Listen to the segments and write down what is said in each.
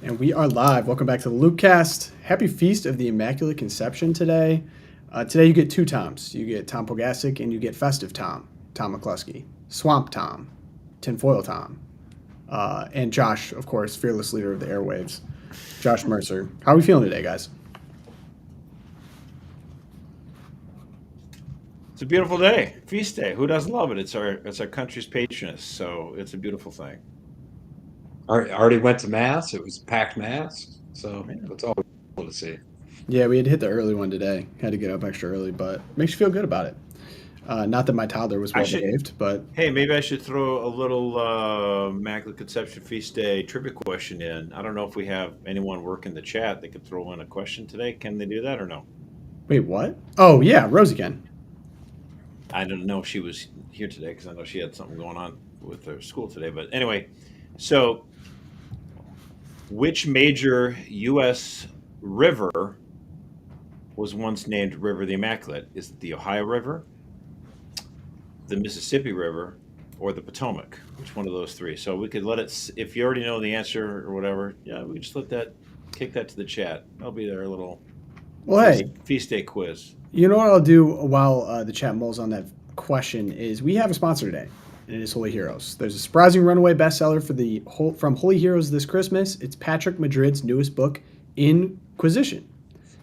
And we are live. Welcome back to the LOOPCast. Happy Feast of the Immaculate Conception today. Today you get two Toms. You get Tom Pogasic and you get Festive Tom, Tom McCluskey, Swamp Tom, Tinfoil Tom, and Josh, of course, fearless leader of the airwaves, Josh Mercer. How are we feeling today, guys? It's a beautiful day, feast day. Who doesn't love it? It's our country's patroness, so it's a beautiful thing. Already went to mass. It was packed mass, so Yeah. it's always cool to see. Yeah, we had hit the early one today. Had to get up extra early, but makes you feel good about it. Not that my toddler was I well should. behaved, but Hey, maybe I should throw a little Immaculate Conception Feast Day trivia question in. I don't know if we have anyone working the chat that could throw in a question today. Can they do that or no? wait, what? Oh yeah, Rosie can. I don't know if she was here today because I know she had something going on with her school today. But anyway, so which major U.S. river was once named River the Immaculate? Is it the Ohio River, the Mississippi River, or the Potomac? Which one of those three? So we could let it, if you already know the answer or whatever, yeah, we just kick that to the chat. That'll be their little Well, hey, feast day quiz. you know what I'll do while the chat mulls on that question is we have a sponsor today, and it is Holy Heroes. There's a surprising runaway bestseller from Holy Heroes this Christmas. It's Patrick Madrid's newest book, Inquisition.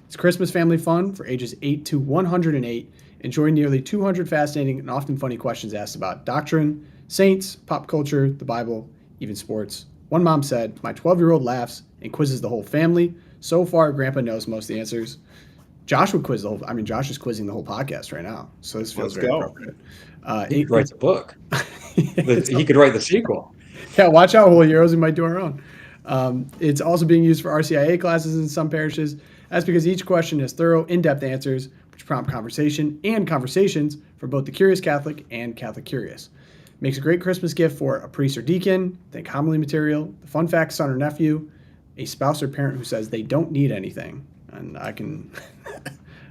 It's Christmas family fun for ages 8 to 108. Enjoy nearly 200 fascinating and often funny questions asked about doctrine, saints, pop culture, the Bible, even sports. One mom said, "My 12-year-old laughs and quizzes the whole family. So far, Grandpa knows most of the answers." Josh would quiz the whole. I mean, Josh is quizzing the whole podcast right now, so this feels Let's very go. appropriate. He could write the book. He could write the sequel. Yeah, watch out, Holy Heroes. We might do our own. It's also being used for RCIA classes in some parishes. That's because each question has thorough, in-depth answers, which prompt conversation and conversations for both the curious Catholic and Catholic curious. Makes a great Christmas gift for a priest or deacon, think homily material, the fun fact son or nephew, a spouse or parent who says they don't need anything. And I can,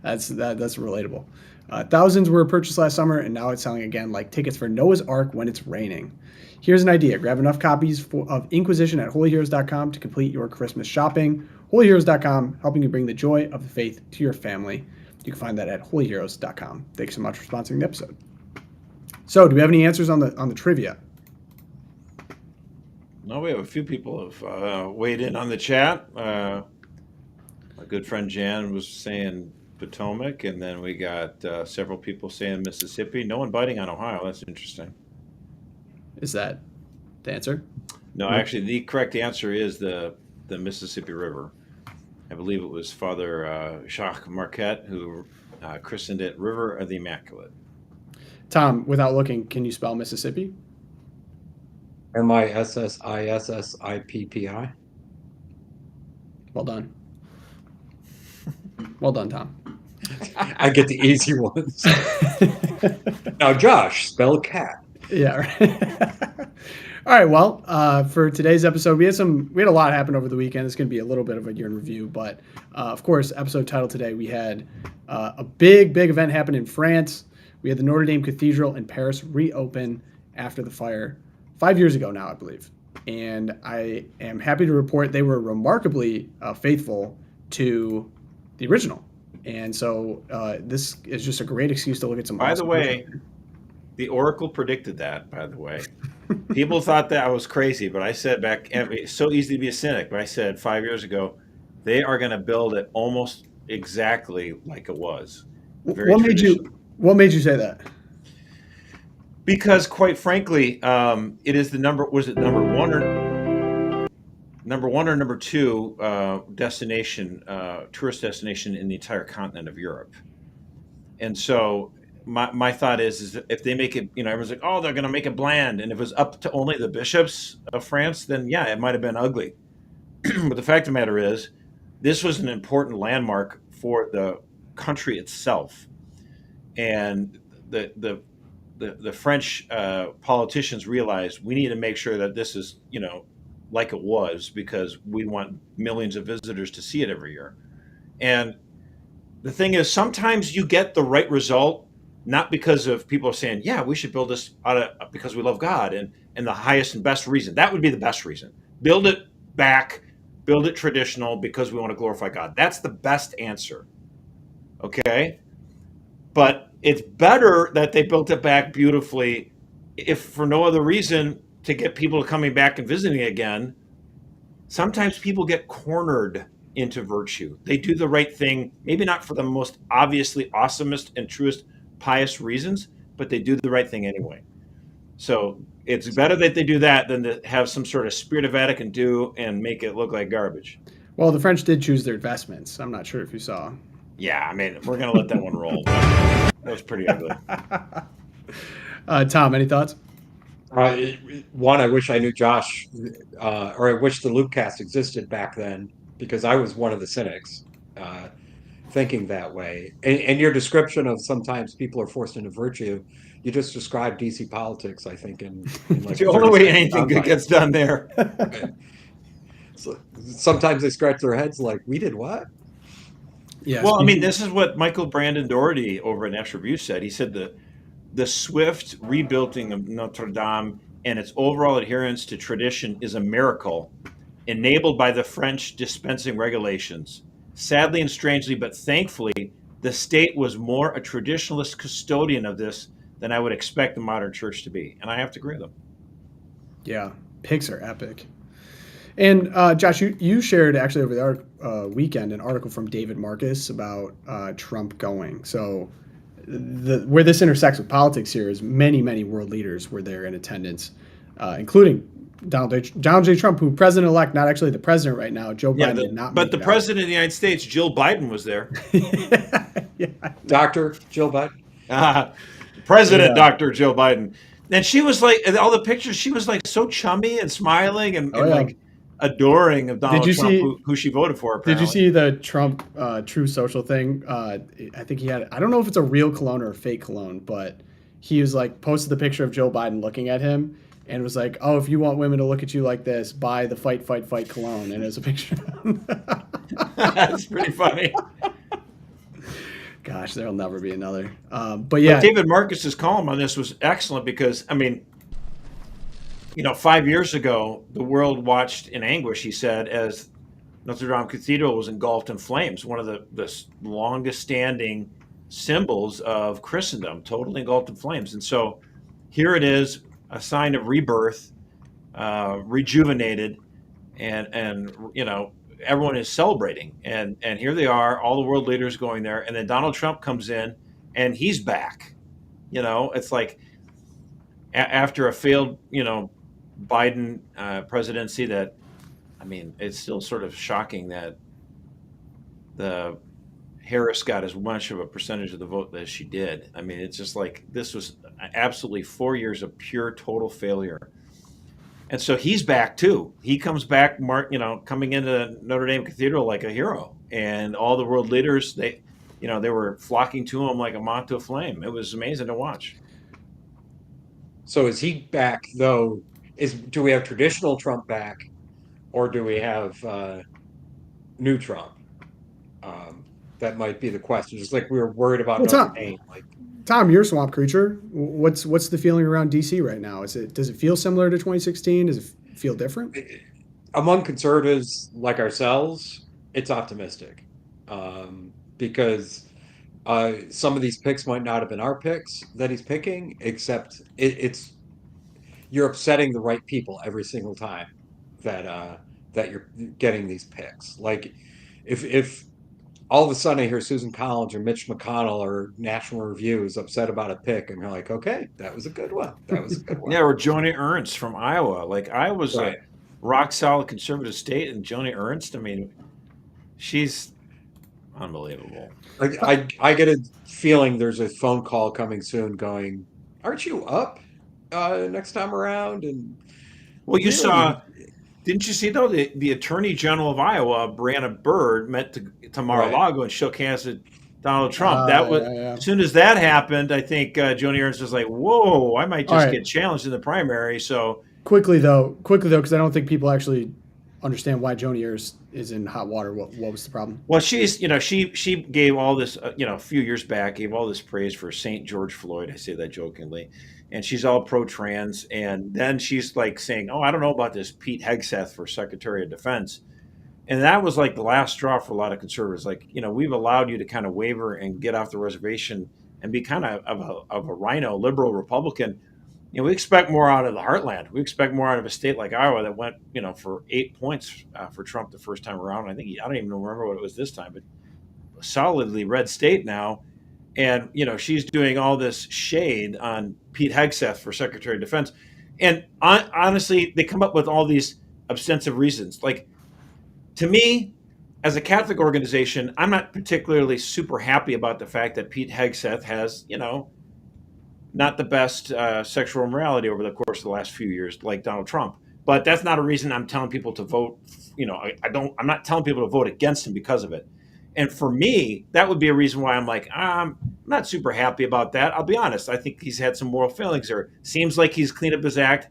that's relatable. Thousands were purchased last summer, and now it's selling again like tickets for Noah's Ark when it's raining. Here's an idea. Grab enough copies of Inquisition at holyheroes.com to complete your Christmas shopping. Holyheroes.com, helping you bring the joy of the faith to your family. You can find that at holyheroes.com. Thanks so much for sponsoring the episode. So, do we have any answers on the trivia? No, we have a few people have weighed in on the chat. My good friend Jan was saying Potomac, and then we got several people saying Mississippi. No one biting on Ohio. That's interesting. Is that the answer? No, actually, the correct answer is the Mississippi River. I believe it was Father Jacques Marquette who christened it River of the Immaculate. Tom, without looking, can you spell Mississippi? Mississippi. Well done. Well done, Tom. I get the easy ones. Now, Josh, spell cat. Yeah. Right. All right. Well, for today's episode, we had a lot happen over the weekend. It's going to be a little bit of a year in review, but of course, episode title today, we had a big event happen in France. We had the Notre Dame Cathedral in Paris reopen after the fire 5 years ago now, I believe. And I am happy to report they were remarkably faithful to the original. And so this is just a great excuse to look at some. By the way, the Oracle predicted that, by the way. People thought that I was crazy, but I said back, it's so easy to be a cynic, but I said 5 years ago, they are going to build it almost exactly like it was. What made you say that? Because quite frankly, it is number one or number two destination, tourist destination in the entire continent of Europe. And so my thought is that if they make it, everyone's like, oh, they're going to make it bland. And if it was up to only the bishops of France, then yeah, it might have been ugly. But the fact of the matter is, this was an important landmark for the country itself. And the French politicians realized we need to make sure that this is, like it was, because we want millions of visitors to see it every year. And the thing is, sometimes you get the right result, not because of people saying, yeah, we should build this because we love God and the highest and best reason. That would be the best reason. Build it back build it traditional because we want to glorify God. That's the best answer. Okay? But it's better that they built it back beautifully, if for no other reason, to get people coming back and visiting again. Sometimes people get cornered into virtue. They do the right thing, maybe not for the most obviously awesomest and truest pious reasons, but they do the right thing anyway. So it's better that they do that than to have some sort of Spirit of Vatican II and make it look like garbage. Well, the French did choose their investments. I'm not sure if you saw. Yeah, I mean, we're going to let that one roll. That was pretty ugly. Tom, any thoughts? One, I wish I knew Josh, or I wish the Loopcast existed back then, because I was one of the cynics thinking that way. And your description of sometimes people are forced into virtue, you just described DC politics, I think, in like It's the only way 30 anything good seconds. gets done there. So sometimes they scratch their heads like, we did what? Yes. Well, I mean, this is what Michael Brandon Doherty over at National Review said. He said the swift rebuilding of Notre Dame and its overall adherence to tradition is a miracle, enabled by the French dispensing regulations. Sadly and strangely, but thankfully, the state was more a traditionalist custodian of this than I would expect the modern church to be. And I have to agree with them. Yeah, pigs are epic. And Josh, you shared actually over the weekend an article from David Marcus about Trump going. So where this intersects with politics here is many world leaders were there in attendance, including Donald J. Trump, who president-elect, not actually the president right now. Joe Biden did not. But the president of the United States, Jill Biden, was there. Yeah. Dr. Jill Biden. President Dr. Jill Biden. And she was like, in all the pictures, she was like so chummy and smiling and like adoring of Donald Trump, who she voted for, apparently. Did you see the Trump True Social thing? I think he had, I don't know if it's a real cologne or a fake cologne, but he was like, posted the picture of Joe Biden looking at him and was like, oh, if you want women to look at you like this, buy the Fight cologne. And it was a picture. That's pretty funny. Gosh, there'll never be another. But yeah. But David Marcus's column on this was excellent because, I mean, 5 years ago, the world watched in anguish, he said, as Notre Dame Cathedral was engulfed in flames, one of the longest standing symbols of Christendom, totally engulfed in flames. And so here it is, a sign of rebirth, rejuvenated, and everyone is celebrating. And here they are, all the world leaders going there. And then Donald Trump comes in and he's back. It's like after a failed, Biden presidency that, I mean, it's still sort of shocking that the Harris got as much of a percentage of the vote as she did. I mean, it's just like, this was absolutely 4 years of pure total failure. And so he's back too. He comes back, coming into Notre Dame Cathedral like a hero, and all the world leaders, they were flocking to him like a moth to a flame. It was amazing to watch. So is he back though? Do we have traditional Trump back, or do we have new Trump? That might be the question. Just like we were worried about Notre Dame. Tom, you're a swamp creature. What's the feeling around DC right now? Does it feel similar to 2016? Does it feel different? Among conservatives like ourselves, it's optimistic, because some of these picks might not have been our picks that he's picking, except you're upsetting the right people every single time that you're getting these picks. Like if all of a sudden I hear Susan Collins or Mitch McConnell or National Review is upset about a pick, and you're like, okay, that was a good one. That was a good one. Yeah, or Joni Ernst from Iowa. Like, Iowa's a rock solid conservative state, and Joni Ernst, I mean, she's unbelievable. I get a feeling there's a phone call coming soon going, aren't you up next time around? And well, didn't you see, though, the Attorney General of Iowa, Brianna Byrd, met to Mar-a-Lago and shook hands with Donald Trump. As soon as that happened, I think Joni Ernst was like, whoa, I might just get challenged in the primary. So quickly though, because I don't think people actually understand why Joni Ernst is in hot water. What was the problem? Well, she gave all this, a few years back, gave all this praise for St. George Floyd. I say that jokingly. And she's all pro-trans. And then she's like saying, oh, I don't know about this Pete Hegseth for Secretary of Defense. And that was like the last straw for a lot of conservatives. Like, we've allowed you to kind of waver and get off the reservation and be kind of a rhino, liberal Republican. We expect more out of the heartland. We expect more out of a state like Iowa that went, for 8 points for Trump the first time around. I don't even remember what it was this time, but a solidly red state now. And, she's doing all this shade on Pete Hegseth for Secretary of Defense. And honestly, they come up with all these ostensive reasons. Like, to me, as a Catholic organization, I'm not particularly super happy about the fact that Pete Hegseth has, not the best sexual morality over the course of the last few years, like Donald Trump. But that's not a reason I'm telling people to vote. I'm not telling people to vote against him because of it. And for me, that would be a reason why I'm like, I'm not super happy about that. I'll be honest. I think he's had some moral failings there. Seems like he's cleaned up his act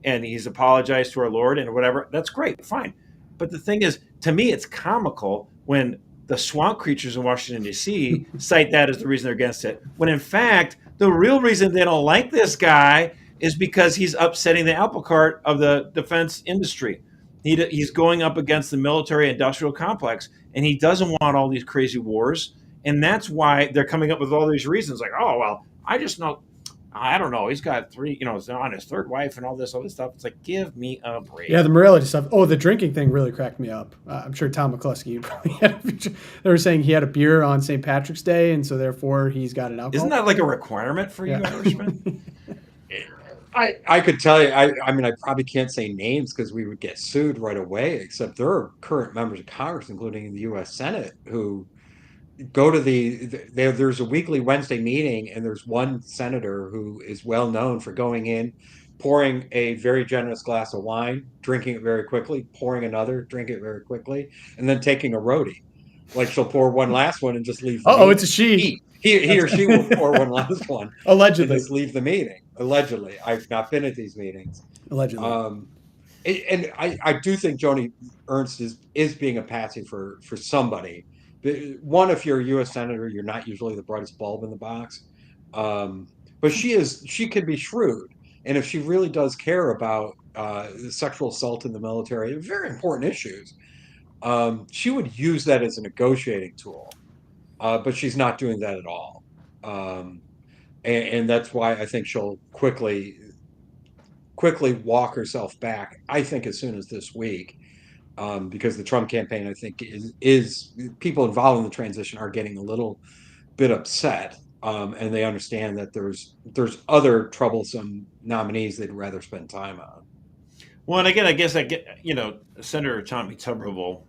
and he's apologized to our Lord and whatever. That's great. Fine. But the thing is, to me, it's comical when the swamp creatures in Washington, D.C. cite that as the reason they're against it, when in fact, the real reason they don't like this guy is because he's upsetting the apple cart of the defense industry. He's going up against the military industrial complex, and he doesn't want all these crazy wars. And that's why they're coming up with all these reasons like, oh, well, I don't know. He's got 3, on his third wife and all this other stuff. It's like, give me a break. Yeah, the morality stuff. Oh, the drinking thing really cracked me up. I'm sure Tom McCluskey probably they were saying he had a beer on St. Patrick's Day, and so therefore he's got an alcohol. Isn't that like a requirement for you Irishmen? I could tell you, I mean, I probably can't say names because we would get sued right away, except there are current members of Congress, including the U.S. Senate, who go to there's a weekly Wednesday meeting, and there's one senator who is well known for going in, pouring a very generous glass of wine, drinking it very quickly, pouring another, drink it very quickly, and then taking a roadie. Like, she'll pour one last one and just leave the meeting. It's a she. He or she will pour one last one. Allegedly. And just leave the meeting. Allegedly. I've not been at these meetings. Allegedly. And I do think Joni Ernst is being a patsy for somebody. One, if you're a U.S. senator, you're not usually the brightest bulb in the box. But she can be shrewd. And if she really does care about sexual assault in the military, very important issues, she would use that as a negotiating tool. But she's not doing that at all. And that's why I think she'll quickly walk herself back, I think, as soon as this week. Because the Trump campaign, I think, is people involved in the transition are getting a little bit upset, and they understand that there's other troublesome nominees they'd rather spend time on. Well, and again, I guess Senator Tommy Tuberville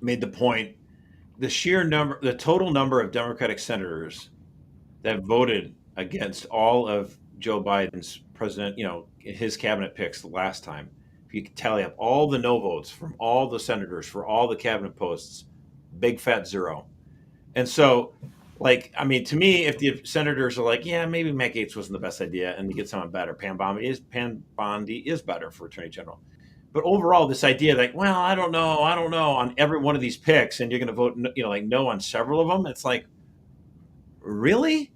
made the point: the total number of Democratic senators that voted against all of Joe Biden's his cabinet picks the last time. You can tally up all the no votes from all the senators for all the cabinet posts, big fat 0. And so, to me, if the senators are like, yeah, maybe Matt Gaetz wasn't the best idea, and you get someone better, Pam Bondi is better for Attorney General. But overall, this idea that, well, I don't know on every one of these picks, and you're going to vote, no on several of them. It's like, really?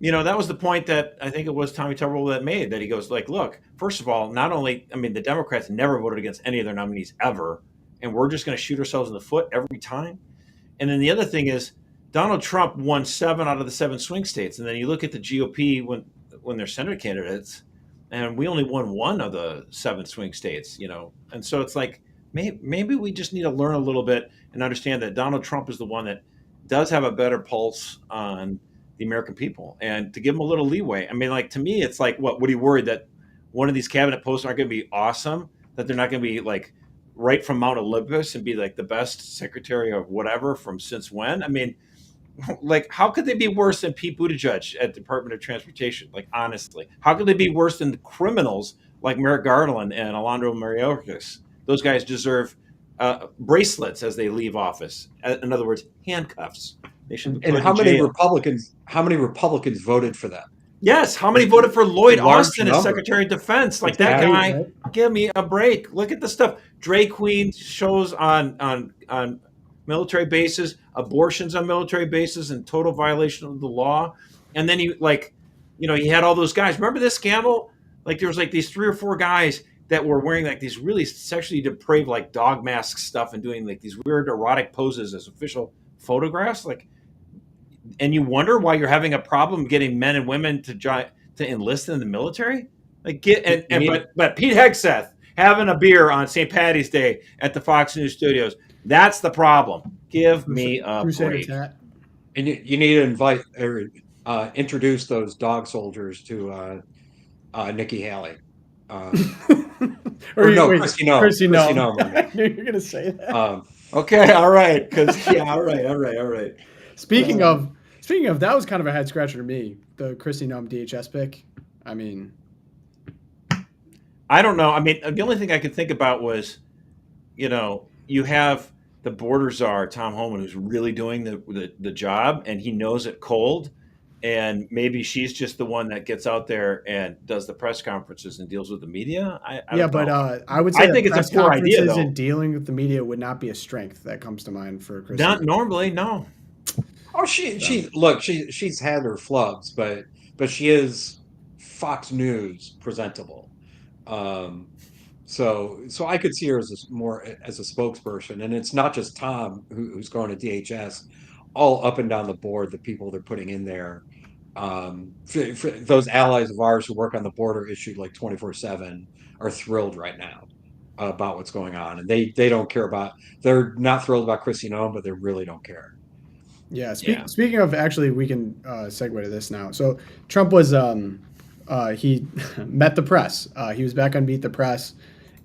That was the point that I think it was Tommy Tuberville that made, that he goes like, look, first of all, the Democrats never voted against any of their nominees ever, and we're just going to shoot ourselves in the foot every time. And then the other thing is Donald Trump won 7 out of the 7 swing states. And then you look at the GOP when they're Senate candidates, and we only won 1 of the 7 swing states, And so it's like, maybe we just need to learn a little bit and understand that Donald Trump is the one that does have a better pulse on the American people, and to give them a little leeway. To me, it's like, what are you worried that one of these cabinet posts aren't going to be awesome, that they're not going to be like right from Mount Olympus and be like the best secretary of whatever from since when? How could they be worse than Pete Buttigieg at the Department of Transportation? Honestly, how could they be worse than the criminals like Merrick Garland and Alejandro Mayorkas? Those guys deserve bracelets as they leave office. In other words, handcuffs. They should be and how many Republicans voted for them? Yes, how many voted for Lloyd Austin as Secretary of Defense? That guy, right? Give me a break. Look at the stuff. Drag queen shows on military bases, abortions on military bases, and total violation of the law. And then he had all those guys. Remember this scandal? There was these 3 or 4 guys that were wearing like these really sexually depraved like dog mask stuff and doing like these weird erotic poses as official photographs, like, and you wonder why you're having a problem getting men and women to enlist in the military. Like but Pete Hegseth having a beer on St. Patty's Day at the Fox News studios, that's the problem. Give me a break. And you need to invite or introduce those dog soldiers to Nikki Haley. Christy Nome. Christy Nome. I knew you were going to say that. Okay, all right, all right. Speaking of, that was kind of a head scratcher to me. The Christy Nome DHS pick. I mean, I don't know. I mean, the only thing I could think about was, you have the border czar Tom Homan, who's really doing the job, and he knows it cold. And maybe she's just the one that gets out there and does the press conferences and deals with the media. I would say I think it's a poor idea, though. And dealing with the media would not be a strength that comes to mind for Christy. Not normally, no. Oh, she's had her flubs, but she is Fox News presentable. So I could see her as more as a spokesperson, and it's not just Tom who's going to DHS. All up and down the board, the people they're putting in there, for those allies of ours who work on the border issue like 24/7 are thrilled right now about what's going on, and they don't care about. They're not thrilled about Christy Nome, but they really don't care. Yeah. Speaking of, actually, we can segue to this now. So Trump was he met the press. He was back on Meet the Press,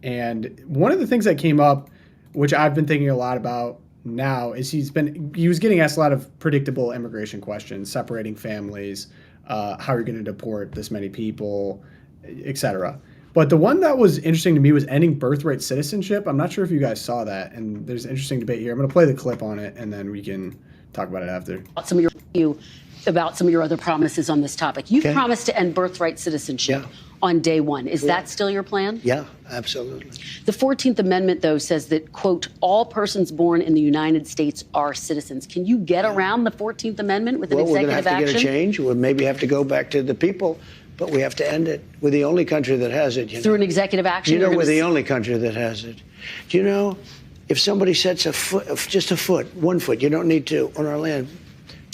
and one of the things that came up, which I've been thinking a lot about now, is he was getting asked a lot of predictable immigration questions, separating families, how are you going to deport this many people, etc. But the one that was interesting to me was ending birthright citizenship. I'm not sure if you guys saw that, and there's an interesting debate here. I'm going to play the clip on it, and then we can talk about it after. About some of your other promises on this topic. You've promised to end birthright citizenship on day one. Is that still your plan? Yeah, absolutely. The 14th Amendment, though, says that, quote, all persons born in the United States are citizens. Can you get around the 14th Amendment with an executive action? We're going to have to get a change. We'll maybe have to go back to the people, but we have to end it. We're the only country that has it. Through an executive action? We're the only country that has it. Do you know, if somebody sets a foot, just a foot, 1 foot, you don't need two, on our land,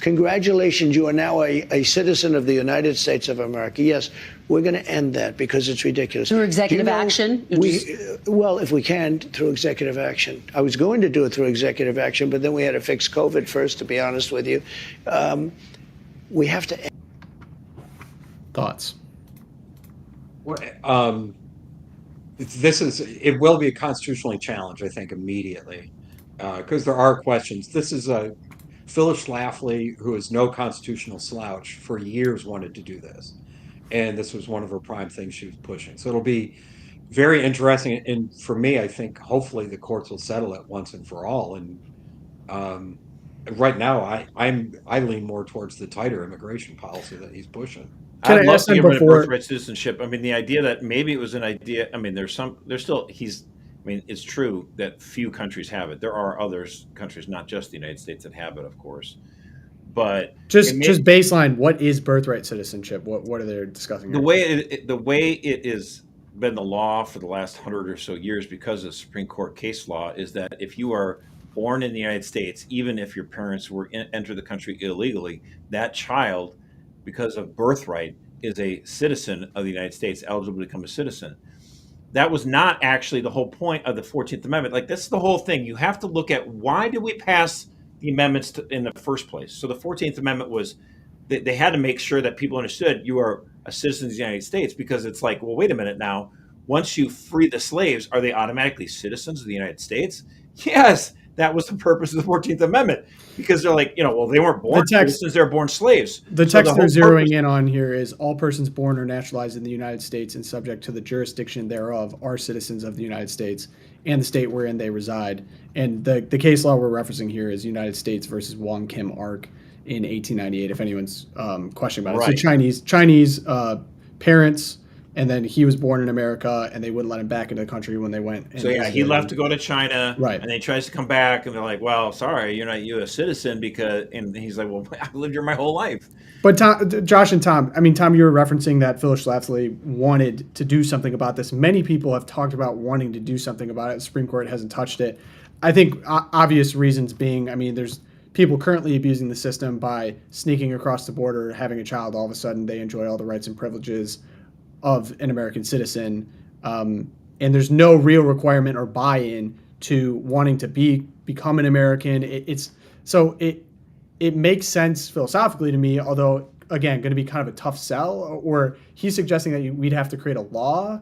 congratulations, you are now a citizen of the United States of America. Yes, we're going to end that because it's ridiculous. Through executive action? Well, if we can, through executive action. I was going to do it through executive action, but then we had to fix COVID first, to be honest with you. We have to end. Thoughts? It will be a constitutionally challenged, I think, immediately, because there are questions. This is Phyllis Schlafly, who is no constitutional slouch, for years wanted to do this. And this was one of her prime things she was pushing. So it'll be very interesting. And for me, I think hopefully the courts will settle it once and for all. And right now, I lean more towards the tighter immigration policy that he's pushing. I'd love to get rid of birthright citizenship. I mean, the idea that maybe it was an idea. I mean, it's true that few countries have it. There are countries, not just the United States, that have it, of course. But just baseline, what is birthright citizenship? What are they discussing? The way it is been the law for the last 100 or so years, because of Supreme Court case law, is that if you are born in the United States, even if your parents entered the country illegally, that child, because of birthright, is a citizen of the United States, eligible to become a citizen. That was not actually the whole point of the 14th Amendment. Like, that's the whole thing. You have to look at, why did we pass the amendments in the first place? So the 14th Amendment was, they had to make sure that people understood you are a citizen of the United States, because it's like, well, wait a minute now. Once you free the slaves, are they automatically citizens of the United States? Yes, that was the purpose of the 14th Amendment, because they're like, well, they weren't born citizens, they were born slaves. The text they're zeroing in on here is, all persons born or naturalized in the United States and subject to the jurisdiction thereof are citizens of the United States and the state wherein they reside. And the case law we're referencing here is United States versus Wong Kim Ark in 1898, if anyone's questioning about it. Right. So Chinese parents and then he was born in America, and they wouldn't let him back into the country when they went. And So yeah, he visited left him. to go to China, Right. and then he tries to come back, and they're like, "Well, sorry, you're not a U.S. citizen because." And he's like, "Well, I've lived here my whole life." But Josh and Tom, I mean, Tom, you were referencing that Phyllis Schlafly wanted to do something about this. Many people have talked about wanting to do something about it. The Supreme Court hasn't touched it. I think obvious reasons being, I mean, there's people currently abusing the system by sneaking across the border, having a child. All of a sudden, they enjoy all the rights and privileges of an American citizen. And there's no real requirement or buy-in to wanting to become an American. It makes sense philosophically to me, although, again, going to be kind of a tough sell. Or he's suggesting that we'd have to create a law?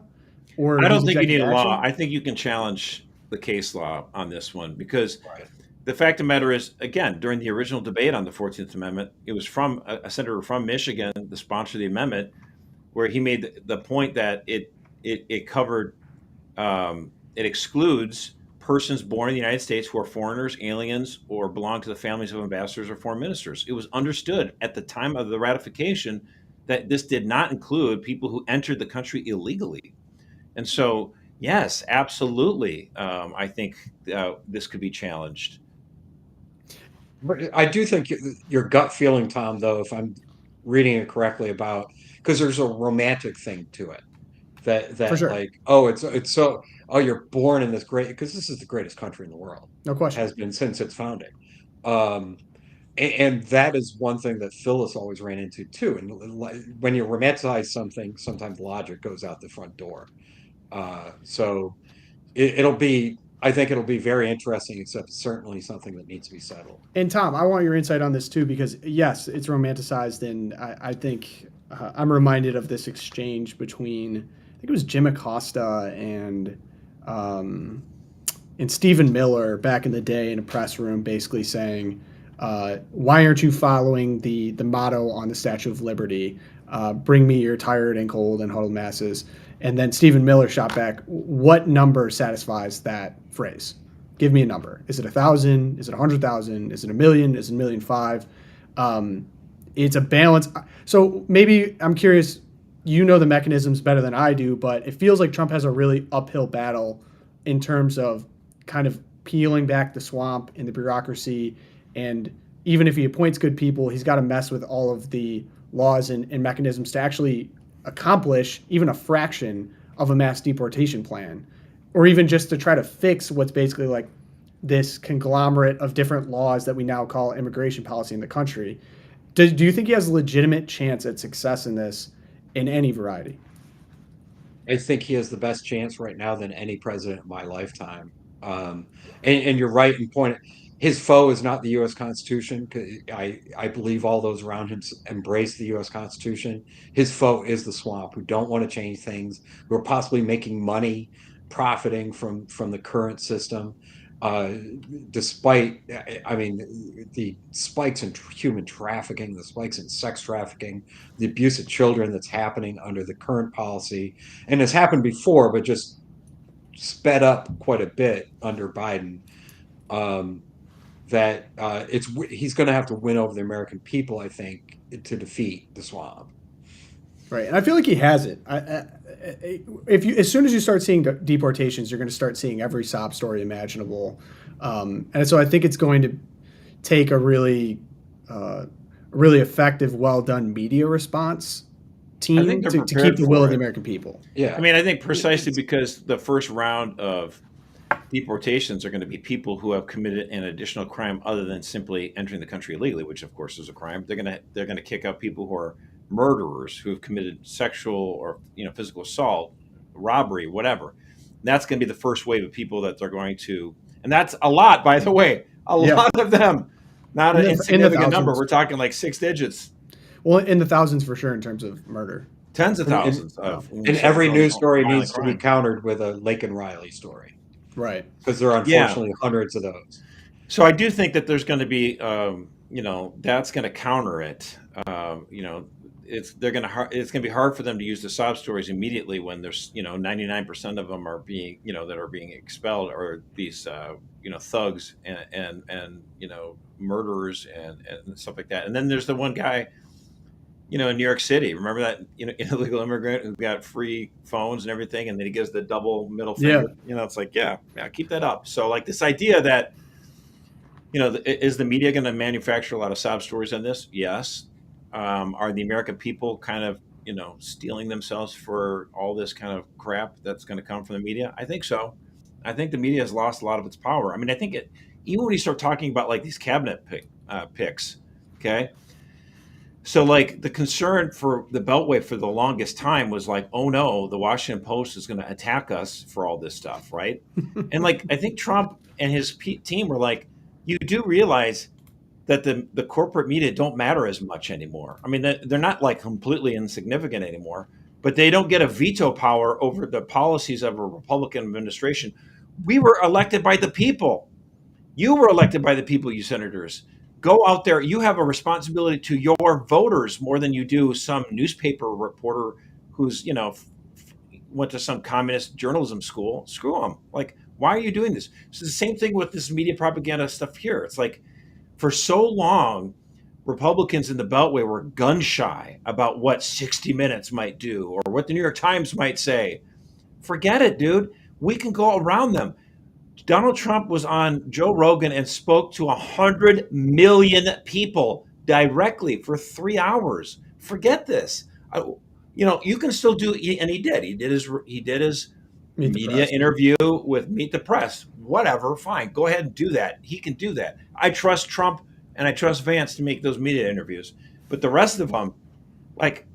Or I don't he's think you need objecting a to law. action? I think you can challenge the case law on this one because Right. the fact of the matter is, again, during the original debate on the 14th Amendment, it was from a senator from Michigan, the sponsor of the amendment, where he made the point that it covered it excludes persons born in the United States who are foreigners, aliens, or belong to the families of ambassadors or foreign ministers. It was understood at the time of the ratification that this did not include people who entered the country illegally. And so, yes, absolutely, I think this could be challenged. But I do think your gut feeling, Tom, though, if I'm reading it correctly, about because there's a romantic thing to it For that sure. like, oh, it's so, oh, you're born in this great, because this is the greatest country in the world, No question. has been since its founding. Um, and that is one thing that Phyllis always ran into too. And when you romanticize something, sometimes logic goes out the front door. So it'll be, I think it'll be very interesting, except certainly something that needs to be settled. And Tom, I want your insight on this too, because yes, it's romanticized, and I think I'm reminded of this exchange between, I think it was Jim Acosta um, and Stephen Miller back in the day in a press room, basically saying, "Why aren't you following the motto on the Statue of Liberty? Bring me your tired and cold and huddled masses." And then Stephen Miller shot back, "What number satisfies that phrase? Give me a number. Is it 1,000? Is it 100,000? Is it 1,000,000? Is it 1,500,000?" It's a balance. So maybe I'm curious. You know the mechanisms better than I do, but it feels like Trump has a really uphill battle in terms of kind of peeling back the swamp in the bureaucracy. And even if he appoints good people, he's got to mess with all of the laws and mechanisms to actually accomplish even a fraction of a mass deportation plan, or even just to try to fix what's basically like this conglomerate of different laws that we now call immigration policy in the country. Do you think he has a legitimate chance at success in this in any variety? I think he has the best chance right now than any president in my lifetime. Um, and you're right in point. His foe is not the U.S. Constitution. 'Cause I believe all those around him embrace the U.S. Constitution. His foe is the swamp, who don't want to change things, who are possibly making money, profiting from the current system. Uh, Despite, I mean, the spikes in human trafficking, the spikes in sex trafficking, the abuse of children that's happening under the current policy, and has happened before, but just sped up quite a bit under Biden. Um, that he's going to have to win over the American people, I think, to defeat the swamp. Right, and I feel like he has it. If you, as soon as you start seeing deportations, you're going to start seeing every sob story imaginable, and so I think it's going to take a really effective, well done media response I team think they're to prepared keep the will for of the it. American people. Yeah, I mean, I think precisely because the first round of deportations are going to be people who have committed an additional crime other than simply entering the country illegally, which of course is a crime. They're going to kick out people who are murderers, who have committed sexual or physical assault, robbery, whatever. That's going to be the first wave of people that they're going to, and that's a lot, by the way, Yeah. lot of them, not In an the insignificant number. thousands. We're talking like 6 digits, Well, in the thousands for sure in terms of murder. tens of and, thousands of. and every news story violent needs to be crime. countered with a Laken Riley story, Right. because there are Yeah. unfortunately hundreds of those. So I do think that there's going to be, that's going to counter it. It's going to be hard for them to use the sob stories immediately when there's 99% of them are being that are being expelled, or these thugs and murderers and stuff like that. And then there's the one guy in New York City. Remember that, illegal immigrant who got free phones and everything, and then he gives the double middle Yeah. finger. It's like, yeah, keep that up. So like this idea that, is the media going to manufacture a lot of sob stories on this? Yes. Are the American people kind of, stealing themselves for all this kind of crap that's going to come from the media? I think so. I think the media has lost a lot of its power. I mean, I think even when you start talking about like these cabinet picks, okay. So like the concern for the Beltway for the longest time was like, oh no, the Washington Post is going to attack us for all this stuff, right? And like I think Trump and his team were like, you do realize that the corporate media don't matter as much anymore. I mean, they're not like completely insignificant anymore, but they don't get a veto power over the policies of a Republican administration. We were elected by the people. You were elected by the people, you senators. Go out there. You have a responsibility to your voters more than you do some newspaper reporter who's, went to some communist journalism school. Screw them. Like, why are you doing this? It's the same thing with this media propaganda stuff here. It's like, for so long, Republicans in the Beltway were gun shy about what 60 Minutes might do or what the New York Times might say. Forget it, dude. We can go around them. Donald Trump was on Joe Rogan and spoke to 100 million people directly for 3 hours. Forget this. You can still do, and he did. He did his media interview with Meet the Press. Whatever, fine. Go ahead and do that. He can do that. I trust Trump and I trust Vance to make those media interviews. But the rest of them, like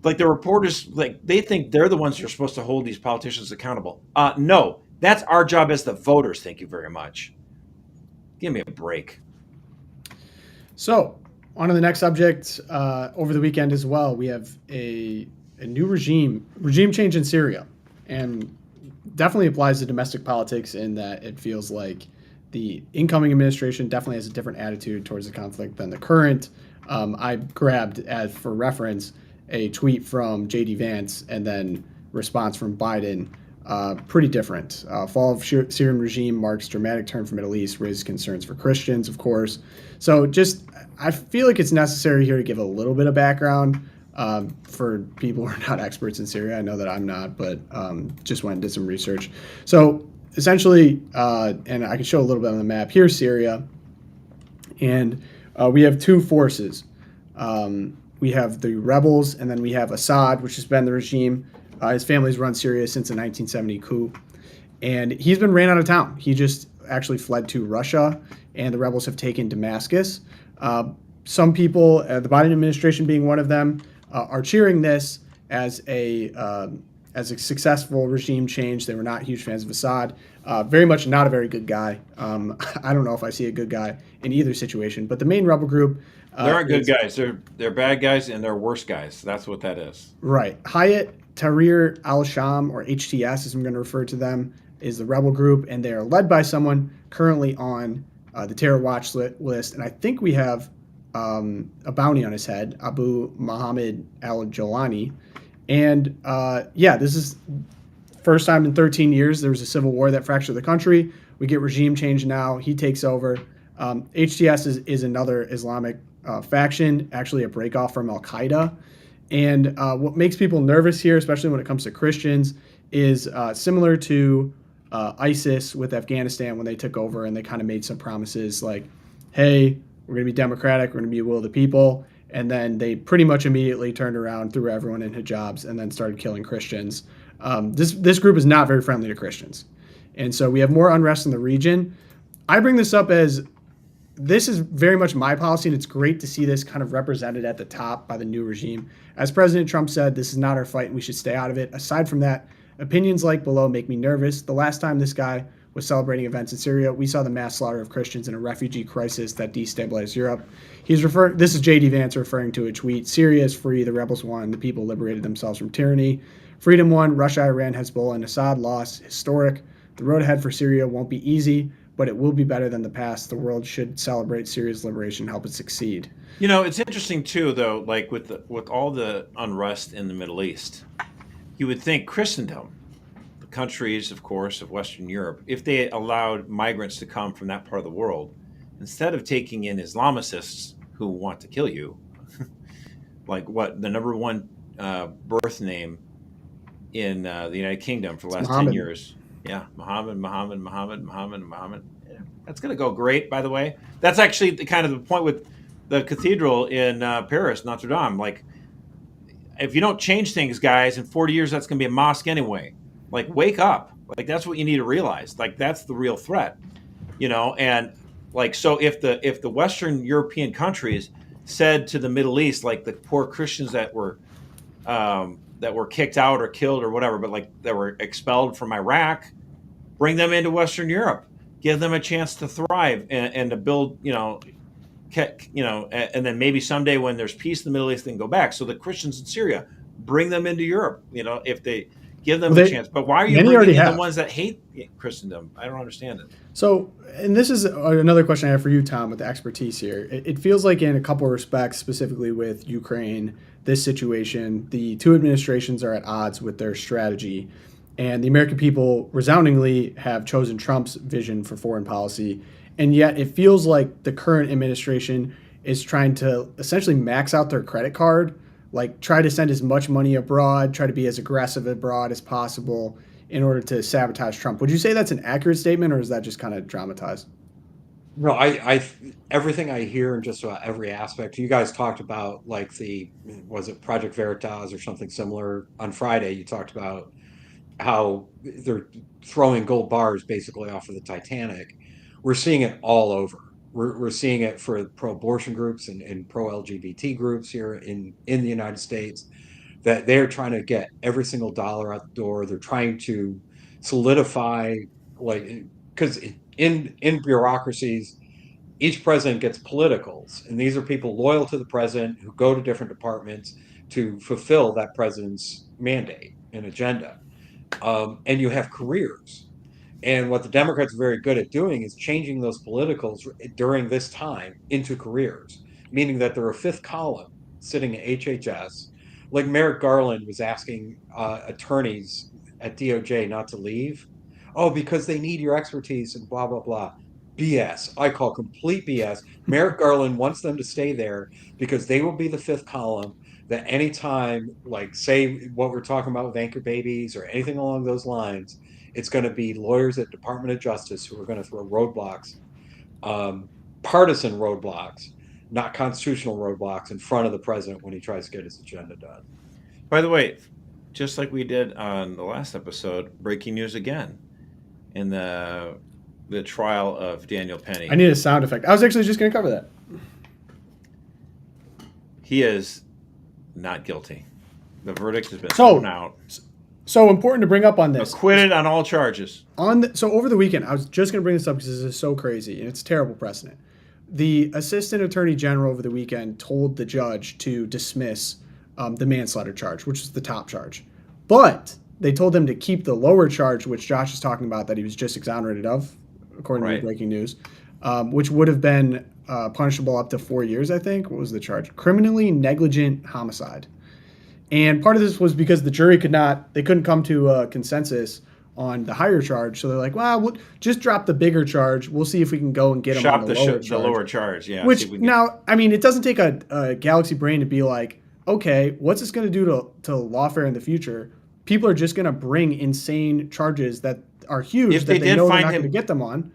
the reporters, like they think they're the ones who are supposed to hold these politicians accountable. No, that's our job as the voters. Thank you very much. Give me a break. So, on to the next subject. Over the weekend as well, we have a new regime change in Syria, and definitely applies to domestic politics in that it feels like the incoming administration definitely has a different attitude towards the conflict than the current. I grabbed, as for reference, a tweet from J.D. Vance and then response from Biden. Pretty different. Fall of Syrian regime marks dramatic turn for Middle East, raises concerns for Christians, of course. So I feel like it's necessary here to give a little bit of background for people who are not experts in Syria. I know that I'm not, but just went and did some research. So essentially, and I can show a little bit on the map, here's Syria. And we have two forces. We have the rebels, and then we have Assad, which has been the regime. His family's run Syria since the 1970 coup. And he's been ran out of town. He just actually fled to Russia, and the rebels have taken Damascus. Some people, the Biden administration being one of them, are cheering this as a successful regime change. They were not huge fans of Assad. Very much not a very good guy. I don't know if I see a good guy in either situation. But the main rebel group, there aren't good guys. They're bad guys, and they're worse guys. That's what that is. Right. Hayat Tahrir al-Sham, or HTS, as I'm going to refer to them, is the rebel group, and they are led by someone currently on the terror watch list. And I think we have a bounty on his head, Abu Muhammad al-Jolani. And this is first time in 13 years there was a civil war that fractured the country. We get regime change now. He takes over. HTS is another Islamic faction, actually a breakoff from Al-Qaeda. And what makes people nervous here, especially when it comes to Christians, is similar to ISIS with Afghanistan when they took over and they kind of made some promises like, hey, we're going to be democratic, we're going to be a will of the people. And then they pretty much immediately turned around, threw everyone in hijabs, and then started killing Christians. This group is not very friendly to Christians. And so we have more unrest in the region. I bring this up as this is very much my policy, and it's great to see this kind of represented at the top by the new regime. As President Trump said, this is not our fight, and we should stay out of it. Aside from that, opinions like below make me nervous. The last time this guy was celebrating events in Syria, we saw the mass slaughter of Christians in a refugee crisis that destabilized Europe. This is J.D. Vance referring to a tweet. Syria is free, the rebels won, the people liberated themselves from tyranny. Freedom won, Russia, Iran, Hezbollah, and Assad lost. Historic. The road ahead for Syria won't be easy, but it will be better than the past. The world should celebrate Syria's liberation, help it succeed. It's interesting too, though, like with all the unrest in the Middle East, you would think Christendom, the countries, of course, of Western Europe, if they allowed migrants to come from that part of the world, instead of taking in Islamicists who want to kill you, like what the number one birth name in the United Kingdom for the last 10 Muhammad. years. Yeah, Muhammad. Yeah, that's going to go great, by the way. That's actually the kind of the point with the cathedral in Paris, Notre Dame. Like, if you don't change things, guys, in 40 years, that's going to be a mosque anyway. Like, wake up. Like, that's what you need to realize. Like, that's the real threat, and like, so if the Western European countries said to the Middle East, like the poor Christians that were kicked out or killed or whatever, but like that were expelled from Iraq, bring them into Western Europe, give them a chance to thrive and to build, and then maybe someday when there's peace in the Middle East, they can go back. So the Christians in Syria, bring them into Europe, if they give them a chance. But why are you bringing in the ones that hate Christendom? I don't understand it. So, and this is another question I have for you, Tom, with the expertise here. It feels like in a couple of respects, specifically with Ukraine, this situation, the two administrations are at odds with their strategy. And the American people resoundingly have chosen Trump's vision for foreign policy. And yet it feels like the current administration is trying to essentially max out their credit card, like try to send as much money abroad, try to be as aggressive abroad as possible in order to sabotage Trump. Would you say that's an accurate statement, or is that just kind of dramatized? No, I everything I hear in just about every aspect. You guys talked about like was it Project Veritas or something similar on Friday? You talked about how they're throwing gold bars basically off of the Titanic. We're seeing it all over. We're seeing it for pro-abortion groups and pro-LGBT groups here in the United States, that they're trying to get every single dollar out the door. They're trying to solidify, like, because in bureaucracies, each president gets politicals, and these are people loyal to the president who go to different departments to fulfill that president's mandate and agenda. And you have careers. And what the Democrats are very good at doing is changing those politicals during this time into careers, meaning that they're a fifth column sitting at HHS. Like Merrick Garland was asking attorneys at DOJ not to leave. Oh, because they need your expertise and blah, blah, blah. BS. I call complete BS. Merrick Garland wants them to stay there because they will be the fifth column that anytime, like, say what we're talking about with anchor babies or anything along those lines, it's going to be lawyers at Department of Justice who are going to throw roadblocks, partisan roadblocks, not constitutional roadblocks, in front of the president when he tries to get his agenda done. By the way, just like we did on the last episode, breaking news again in the trial of Daniel Penny. I need a sound effect. I was actually just going to cover that. He is not guilty. The verdict has been thrown out. So important to bring up on this. Acquitted on all charges. So over the weekend, I was just going to bring this up because this is so crazy and it's a terrible precedent. The assistant attorney general over the weekend told the judge to dismiss the manslaughter charge, which is the top charge. But they told him to keep the lower charge, which Josh is talking about, that he was just exonerated of, according to breaking news, which would have been punishable up to 4 years, I think. What was the charge? Criminally negligent homicide. And part of this was because the jury couldn't come to a consensus on the higher charge. So they're like, well, we'll just drop the bigger charge. We'll see if we can go and get him on the lower charge. Yeah. Which now, I mean, it doesn't take a galaxy brain to be like, okay, what's this going to do to lawfare in the future? People are just going to bring insane charges that are huge that they know they're not going to get them on.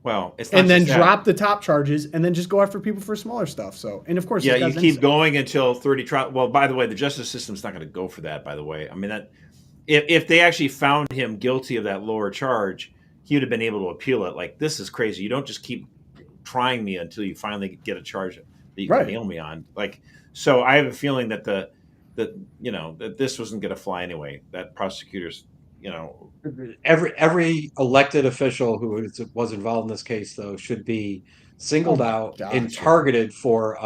Well, it's not and then just drop the top charges and then just go after people for smaller stuff. So, and of course, yeah, you keep going until 30 trial. Well, by the way, the justice system's not going to go for that. By the way, I mean that if they actually found him guilty of that lower charge, he would have been able to appeal it. Like, this is crazy. You don't just keep trying me until you finally get a charge that you can nail me on. Like, so I have a feeling that that this wasn't going to fly anyway. That prosecutors. Every elected official who was involved in this case, though, should be singled out and targeted for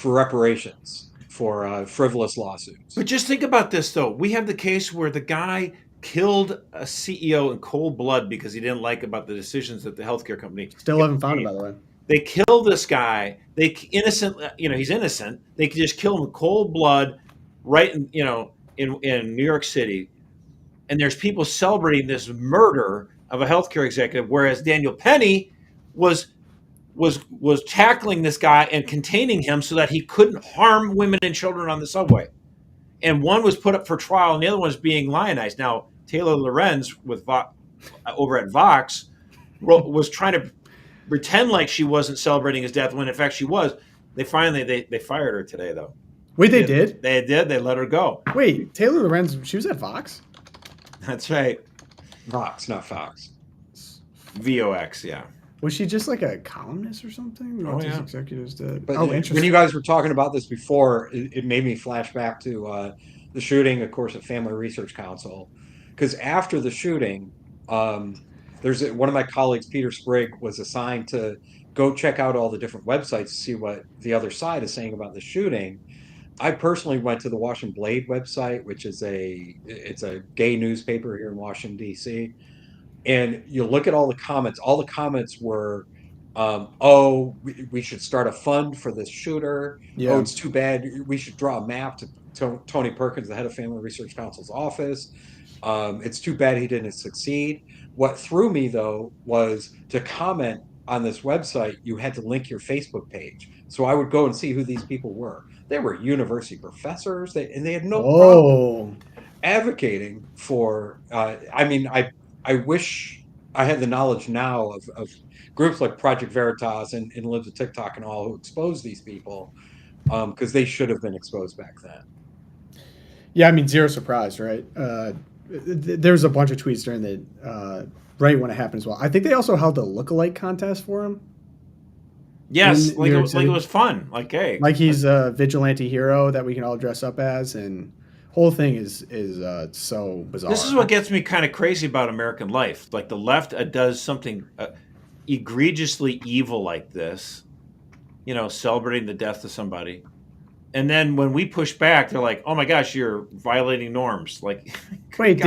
reparations, for frivolous lawsuits. But just think about this, though. We have the case where the guy killed a CEO in cold blood because he didn't like about the decisions that the healthcare company still haven't found him, by the way. They kill this guy. He's innocent. They could just kill him in cold blood, right? In New York City, and there's people celebrating this murder of a healthcare executive, whereas Daniel Penny was was tackling this guy and containing him so that he couldn't harm women and children on the subway. And one was put up for trial, and the other one was being lionized. Now, Taylor Lorenz with over at Vox was trying to pretend like she wasn't celebrating his death when in fact she was. They finally they fired her today, though. Wait, they did? They did. They let her go. Wait, Taylor Lorenz, she was at Vox? That's right. Vox, not Fox. VOX, yeah. Was she just like a columnist or something? Oh, yeah. Executives did. But Interesting. when you guys were talking about this before, it made me flash back to the shooting, of course, at Family Research Council. Because after the shooting, there's one of my colleagues, Peter Sprigg, was assigned to go check out all the different websites to see what the other side is saying about the shooting. I personally went to the Washington Blade website, which is it's a gay newspaper here in Washington, D.C. And you look at all the comments. All the comments were, we should start a fund for this shooter. Yeah. Oh, it's too bad. We should draw a map to Tony Perkins, the head of Family Research Council's office. It's too bad he didn't succeed. What threw me, though, was to comment on this website, you had to link your Facebook page. So I would go and see who these people were. They were university professors, and they had no problem advocating for. I wish I had the knowledge now of groups like Project Veritas and Live to TikTok and all who expose these people, because they should have been exposed back then. Yeah, I mean, zero surprise, right? There was a bunch of tweets during the right when it happened as well. I think they also held a lookalike contest for him. Yes, like it was fun. Like, hey, like he's a vigilante hero that we can all dress up as, and whole thing is so bizarre. This is what gets me kind of crazy about American life. Like the left does something egregiously evil like this, celebrating the death of somebody. And then when we push back, they're like, oh my gosh, you're violating norms. Like, wait,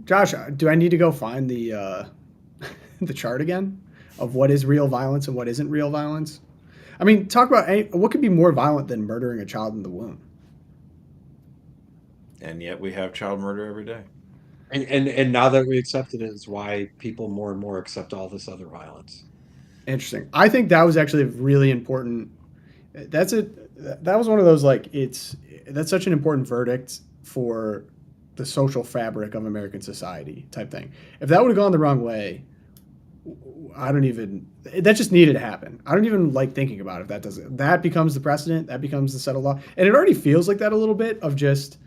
Josh, do I need to go find the the chart again of what is real violence and what isn't real violence? I mean, talk about what could be more violent than murdering a child in the womb? And yet we have child murder every day. And now that we accepted it is why people more and more accept all this other violence. Interesting. I think that was actually a really important. That was one of those that's such an important verdict for the social fabric of American society type thing. If that would have gone the wrong way, that just needed to happen. I don't even like thinking about it. That becomes the precedent. That becomes the settled law. And it already feels like that a little bit of just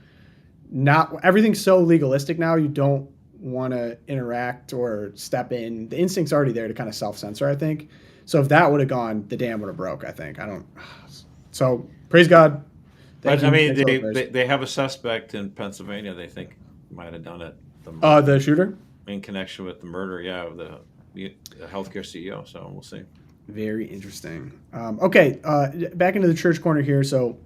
not everything's so legalistic now. You don't want to interact or step in. The instinct's already there to kind of self-censor, I think. So if that would have gone, the dam would have broke, I think. So praise God. But I mean, they have a suspect in Pennsylvania. They think might have done it. The shooter in connection with the murder, of the healthcare CEO. So we'll see. Very interesting. Okay, back into the church corner here. So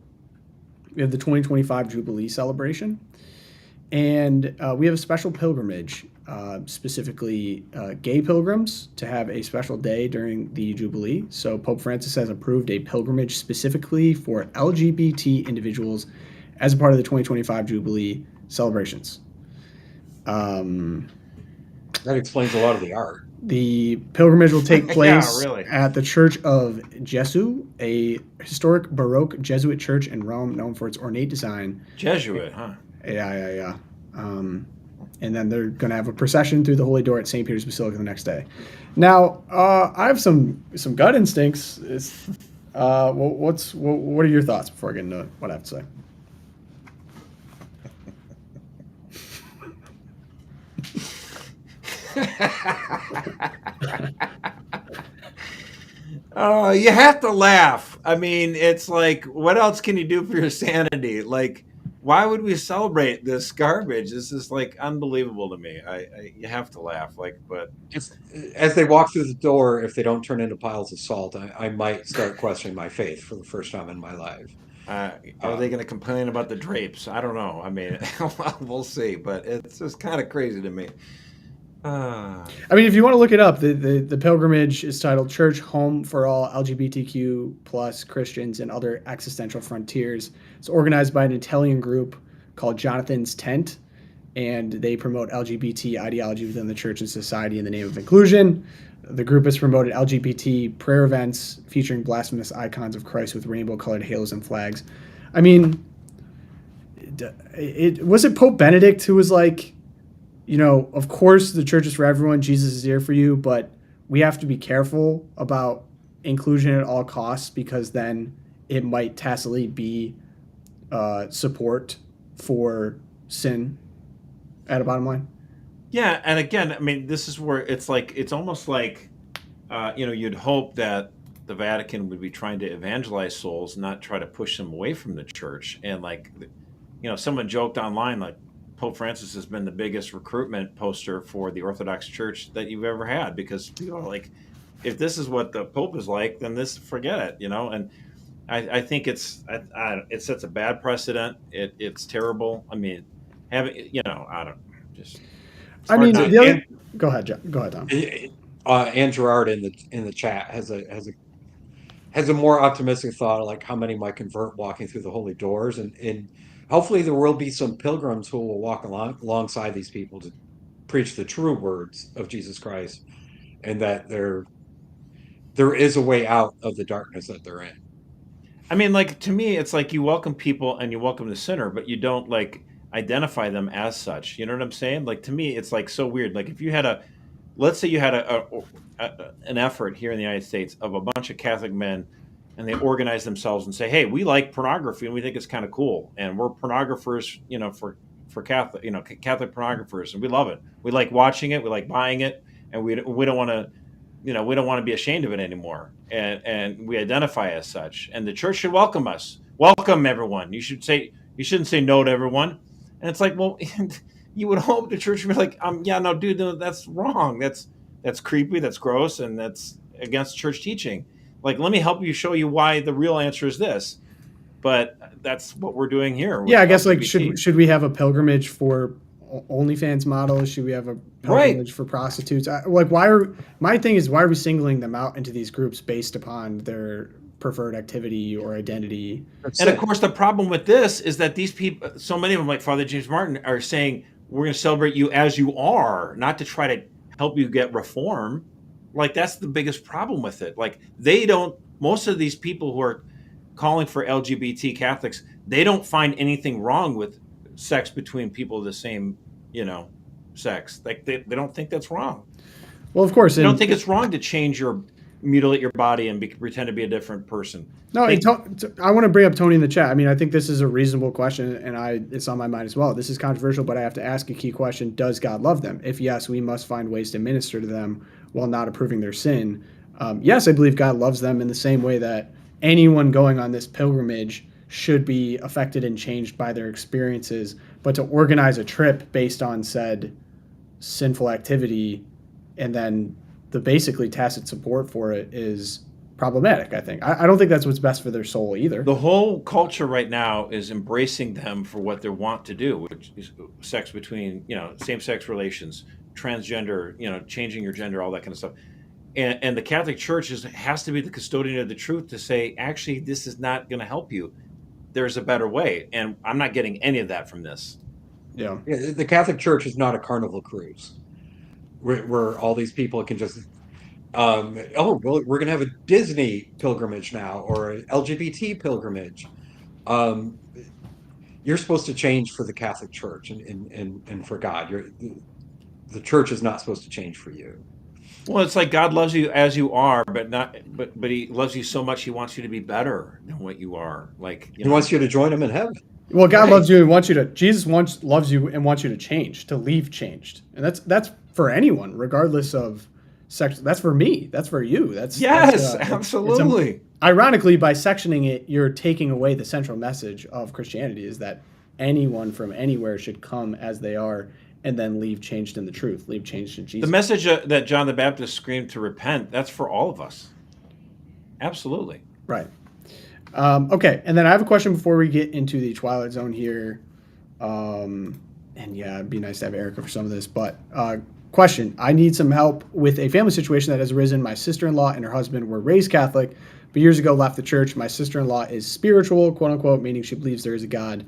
we have the 2025 Jubilee celebration, and we have a special pilgrimage, specifically gay pilgrims, to have a special day during the Jubilee. So Pope Francis has approved a pilgrimage specifically for LGBT individuals as a part of the 2025 Jubilee celebrations. That explains a lot of the art. The pilgrimage will take place really. at the Church of Gesù, a historic Baroque Jesuit church in Rome known for its ornate design. Jesuit, huh? Yeah. And then they're going to have a procession through the Holy Door at St. Peter's Basilica the next day. Now, I have some gut instincts. What are your thoughts before I get into what I have to say? Oh, you have to laugh. I mean, it's like, what else can you do for your sanity? Like, why would we celebrate this garbage? This is like unbelievable to me. You have to laugh. But as they walk through the door, if they don't turn into piles of salt, I might start questioning my faith for the first time in my life. Are they going to complain about the drapes? I don't know. I mean, we'll see. But it's just kind of crazy to me. I mean, if you want to look it up, the pilgrimage is titled Church Home for All LGBTQ plus Christians and Other Existential Frontiers. It's organized by an Italian group called Jonathan's Tent. and they promote LGBT ideology within the church and society in the name of inclusion. The group has promoted LGBT prayer events featuring blasphemous icons of Christ with rainbow-colored halos and flags. I mean, was it Pope Benedict who was like, of course the church is for everyone, Jesus is here for you, but we have to be careful about inclusion at all costs, because then it might tacitly be support for sin at a bottom line. Yeah, and again, I mean, this is where it's almost like, you'd hope that the Vatican would be trying to evangelize souls, not try to push them away from the church. And someone joked online, like, Pope Francis has been the biggest recruitment poster for the Orthodox Church that you've ever had, because people are like, if this is what the Pope is like, then forget it, And I think it sets a bad precedent. It's terrible. I mean, Go ahead, John. Go ahead, Tom. And Gerard in the chat has a more optimistic thought of like how many might convert walking through the holy doors, and hopefully there will be some pilgrims who will walk alongside these people to preach the true words of Jesus Christ, and that there is a way out of the darkness that they're in. I mean, to me, it's like you welcome people and you welcome the sinner, but you don't identify them as such. You know what I'm saying? To me, it's so weird. If you had let's say you had an effort here in the United States of a bunch of Catholic men, and they organize themselves and say, hey, we like pornography and we think it's kind of cool, and we're pornographers, for Catholic, Catholic pornographers, and we love it. We like watching it, we like buying it, and we don't want to, we don't want to be ashamed of it anymore, and we identify as such. And the church should welcome us. Welcome everyone. You shouldn't say no to everyone. And it's like, well, you would hope the church would be like, yeah, no, dude, no, that's wrong. That's creepy. That's gross. And that's against church teaching. Let me help you show you why the real answer is this. But that's what we're doing here. Yeah, I guess should we have a pilgrimage for OnlyFans models? Should we have a pilgrimage for prostitutes? Why are we singling them out into these groups based upon their preferred activity or identity? Of course, the problem with this is that these people, so many of them, like Father James Martin, are saying, we're going to celebrate you as you are, not to try to help you get reform. That's the biggest problem with it. Most of these people who are calling for LGBT Catholics, they don't find anything wrong with sex between people of the same, sex. They don't think that's wrong. Well, of course. They don't think it's wrong to mutilate your body and pretend to be a different person. No, I want to bring up Tony in the chat. I mean, I think this is a reasonable question, and it's on my mind as well. This is controversial, but I have to ask a key question. Does God love them? If yes, we must find ways to minister to them while not approving their sin. Yes, I believe God loves them in the same way that anyone going on this pilgrimage should be affected and changed by their experiences, but to organize a trip based on said sinful activity and then the basically tacit support for it is problematic, I think. I don't think that's what's best for their soul either. The whole culture right now is embracing them for what they want to do, which is sex between, same-sex relations, transgender, changing your gender, all that kind of stuff. And the Catholic Church has to be the custodian of the truth to say, actually, this is not going to help you. There's a better way. And I'm not getting any of that from this. Yeah. The Catholic Church is not a carnival cruise where all these people can just, well, we're going to have a Disney pilgrimage now or an LGBT pilgrimage. You're supposed to change for the Catholic Church and for God. The church is not supposed to change for you. Well, it's like God loves you as you are, but he loves you so much he wants you to be better than what you are. He wants you to join him in heaven. Well, God loves you and wants you to. Jesus loves you and wants you to change, to leave changed, and that's for anyone, regardless of sex. That's for me. That's for you. Absolutely. Ironically, by sectioning it, you're taking away the central message of Christianity: is that anyone from anywhere should come as they are. And then leave changed in the truth, leave changed in Jesus. The message that John the Baptist screamed to repent, that's for all of us. Absolutely. Right. Okay, and then I have a question before we get into the Twilight Zone here. And yeah, it'd be nice to have Erica for some of this. But question, I need some help with a family situation that has arisen. My sister-in-law and her husband were raised Catholic, but years ago left the church. My sister-in-law is spiritual, quote unquote, meaning she believes there is a God.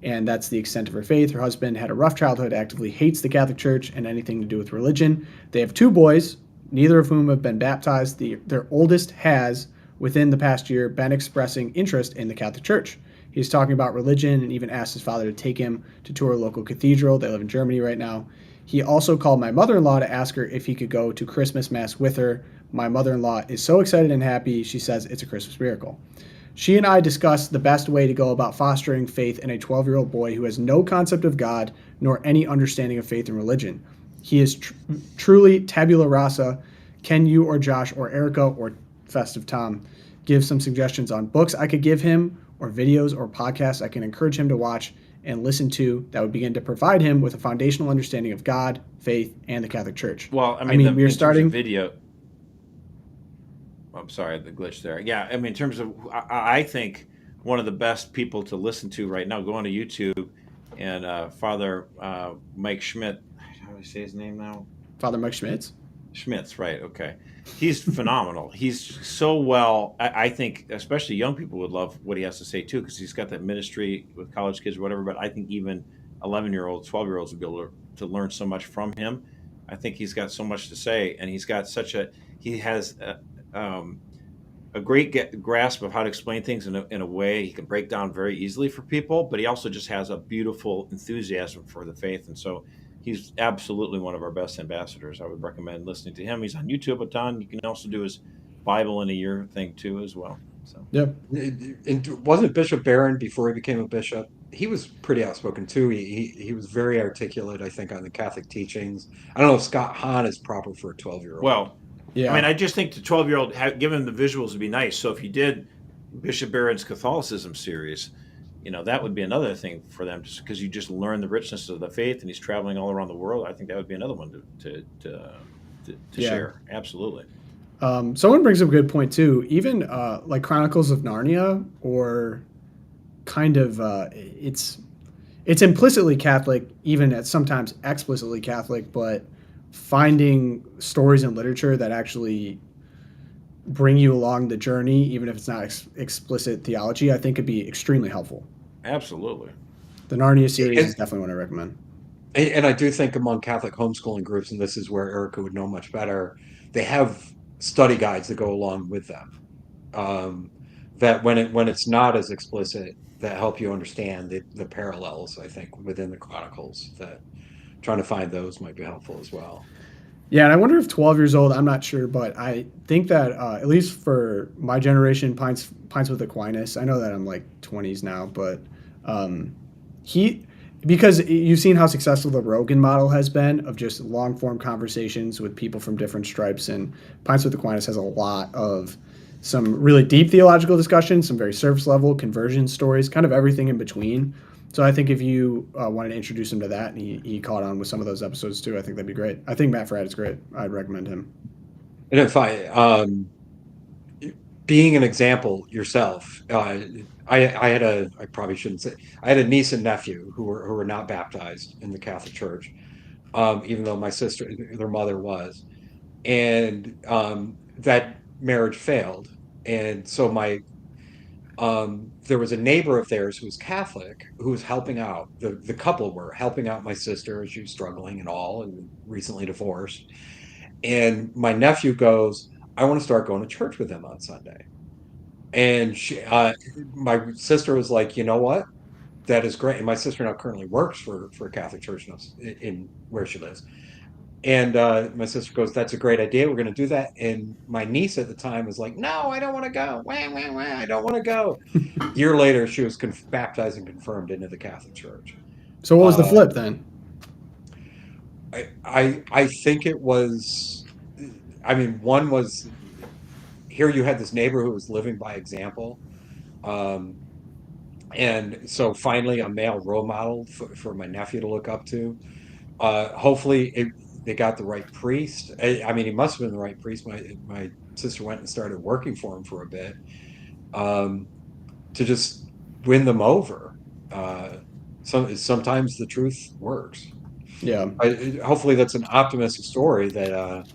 and that's the extent of her faith. Her husband had a rough childhood, actively hates the Catholic Church and anything to do with religion. They have 2 boys, neither of whom have been baptized. Their oldest has, within the past year, been expressing interest in the Catholic Church. He's talking about religion and even asked his father to take him to tour a local cathedral. They live in Germany right now. He also called my mother-in-law to ask her if he could go to Christmas Mass with her. My mother-in-law is so excited and happy. She says it's a Christmas miracle. She and I discussed the best way to go about fostering faith in a 12-year-old boy who has no concept of God nor any understanding of faith and religion. He is truly tabula rasa. Can you or Josh or Erica or Festive Tom give some suggestions on books I could give him, or videos or podcasts I can encourage him to watch and listen to that would begin to provide him with a foundational understanding of God, faith, and the Catholic Church? Well, I mean, we're starting video. I'm sorry, the glitch there. Yeah, I mean, in terms of, I think one of the best people to listen to right now, go on to YouTube and Father Mike Schmidt. How do I say his name now? Father Mike Schmitz. Schmitz, right? Okay, he's phenomenal. He's so well. I think, especially young people would love what he has to say too, because he's got that ministry with college kids or whatever. But I think even 11-year-olds, 12-year-olds would be able to learn so much from him. I think he's got so much to say, and he has a great grasp of how to explain things in a way he can break down very easily for people. But he also just has a beautiful enthusiasm for the faith, and so he's absolutely one of our best ambassadors. I would recommend listening to him. He's on YouTube a ton. You can also do his Bible in a Year thing too as well. So yeah, And wasn't Bishop Barron, before he became a bishop, he was pretty outspoken too. He was very articulate, I think, on the Catholic teachings. I don't know if Scott Hahn is proper for a 12-year-old. Well, yeah. I mean, I just think the 12-year-old, give him the visuals would be nice. So if you did Bishop Barron's Catholicism series, that would be another thing for them, just because you just learn the richness of the faith, and he's traveling all around the world. I think that would be another one to share. Absolutely. Someone brings up a good point too. Even like Chronicles of Narnia, or kind of it's implicitly Catholic, even at sometimes explicitly Catholic, but finding stories in literature that actually bring you along the journey, even if it's not explicit theology, I think could be extremely helpful. Absolutely. The Narnia series is definitely one I recommend. And I do think among Catholic homeschooling groups, and this is where Erica would know much better, they have study guides that go along with them. That when it's not as explicit, that help you understand the parallels, I think, within the Chronicles, that trying to find those might be helpful as well. Yeah, and I wonder if 12 years old, I'm not sure, but I think that at least for my generation, Pints with Aquinas, I know that I'm like 20s now, but because you've seen how successful the Rogan model has been of just long form conversations with people from different stripes, and Pints with Aquinas has a lot of some really deep theological discussions, some very surface level conversion stories, kind of everything in between. So I think if you wanted to introduce him to that, and he caught on with some of those episodes too, I think that'd be great. I think Matt Fradd is great. I'd recommend him. And if being an example yourself, I probably shouldn't say, I had a niece and nephew who were not baptized in the Catholic Church, even though my sister, their mother was, and that marriage failed. And so there was a neighbor of theirs who was Catholic who was helping out. The couple were helping out my sister as she was struggling and recently divorced. And my nephew goes, I want to start going to church with them on Sunday. And my sister was like, you know what? That is great. And my sister now currently works for a Catholic church in where she lives. And my sister goes, that's a great idea. We're going to do that. And my niece at the time was like, no, I don't want to go. Wah, wah, wah, I don't want to go. A year later, she was baptized and confirmed into the Catholic Church. So what was the flip then? I think it was, one was, here you had this neighbor who was living by example. And so finally a male role model for my nephew to look up to. Hopefully they got the right priest. He must have been the right priest. My sister went and started working for him for a bit, to just win them over. Sometimes the truth works. Yeah. Hopefully that's an optimistic story that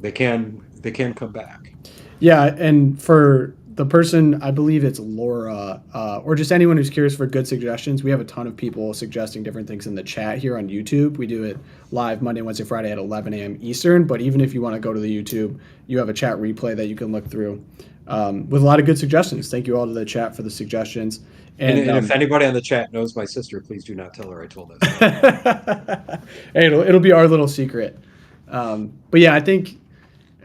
they can come back. Yeah, and for the person, I believe it's Laura, or just anyone who's curious for good suggestions. We have a ton of people suggesting different things in the chat here on YouTube. We do it live Monday, Wednesday, Friday at 11 a.m. Eastern. But even if you want to go to the YouTube, you have a chat replay that you can look through with a lot of good suggestions. Thank you all to the chat for the suggestions. And if anybody on the chat knows my sister, please do not tell her I told us. Hey, it'll be our little secret. But yeah, I think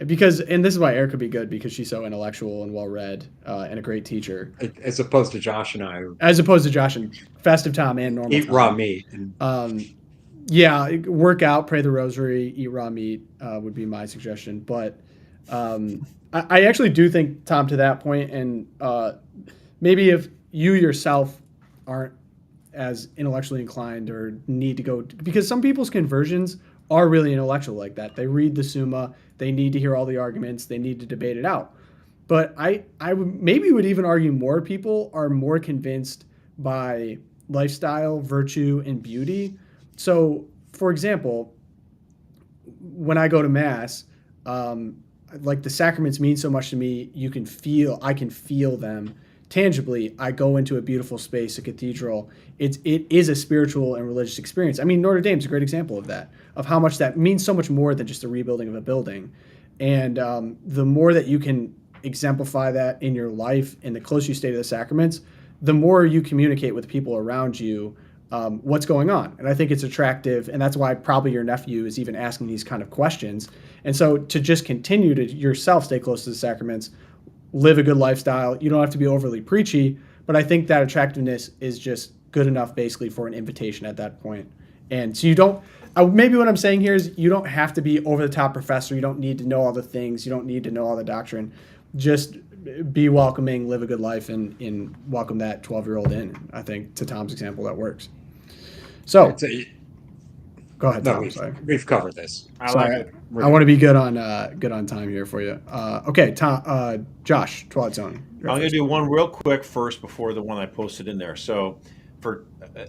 because, and this is why Eric would be good, because she's so intellectual and well-read and a great teacher. As opposed to Josh and I. As opposed to Josh and Festive Tom and Normal Eat Tom. raw meat. Yeah, work out, pray the rosary, eat raw meat would be my suggestion. But I actually do think, Tom, to that point, and maybe if you yourself aren't as intellectually inclined or need to go, because some people's conversions are really intellectual like that. They read the Summa, they need to hear all the arguments, they need to debate it out. But I maybe would even argue more people are more convinced by lifestyle, virtue, and beauty. So, for example, when I go to Mass, like the sacraments mean so much to me. I can feel them tangibly. I go into a beautiful space, a cathedral. It is a spiritual and religious experience. I mean, Notre Dame is a great example of that, of how much that means so much more than just the rebuilding of a building. And the more that you can exemplify that in your life and the closer you stay to the sacraments, the more you communicate with people around you what's going on. And I think it's attractive, and that's why probably your nephew is even asking these kind of questions. And so to just continue to yourself stay close to the sacraments, live a good lifestyle. You don't have to be overly preachy, but I think that attractiveness is just good enough basically for an invitation at that point. And so you don't, maybe what I'm saying here is you don't have to be over the top professor. You don't need to know all the things. You don't need to know all the doctrine. Just be welcoming, live a good life, and welcome that 12-year-old in. I think to Tom's example, that works. So go ahead, Tom. We've covered this. I want to be good on time here for you. Okay, Tom, Josh, Twilight Zone. I'm going to do one real quick first before the one I posted in there. So for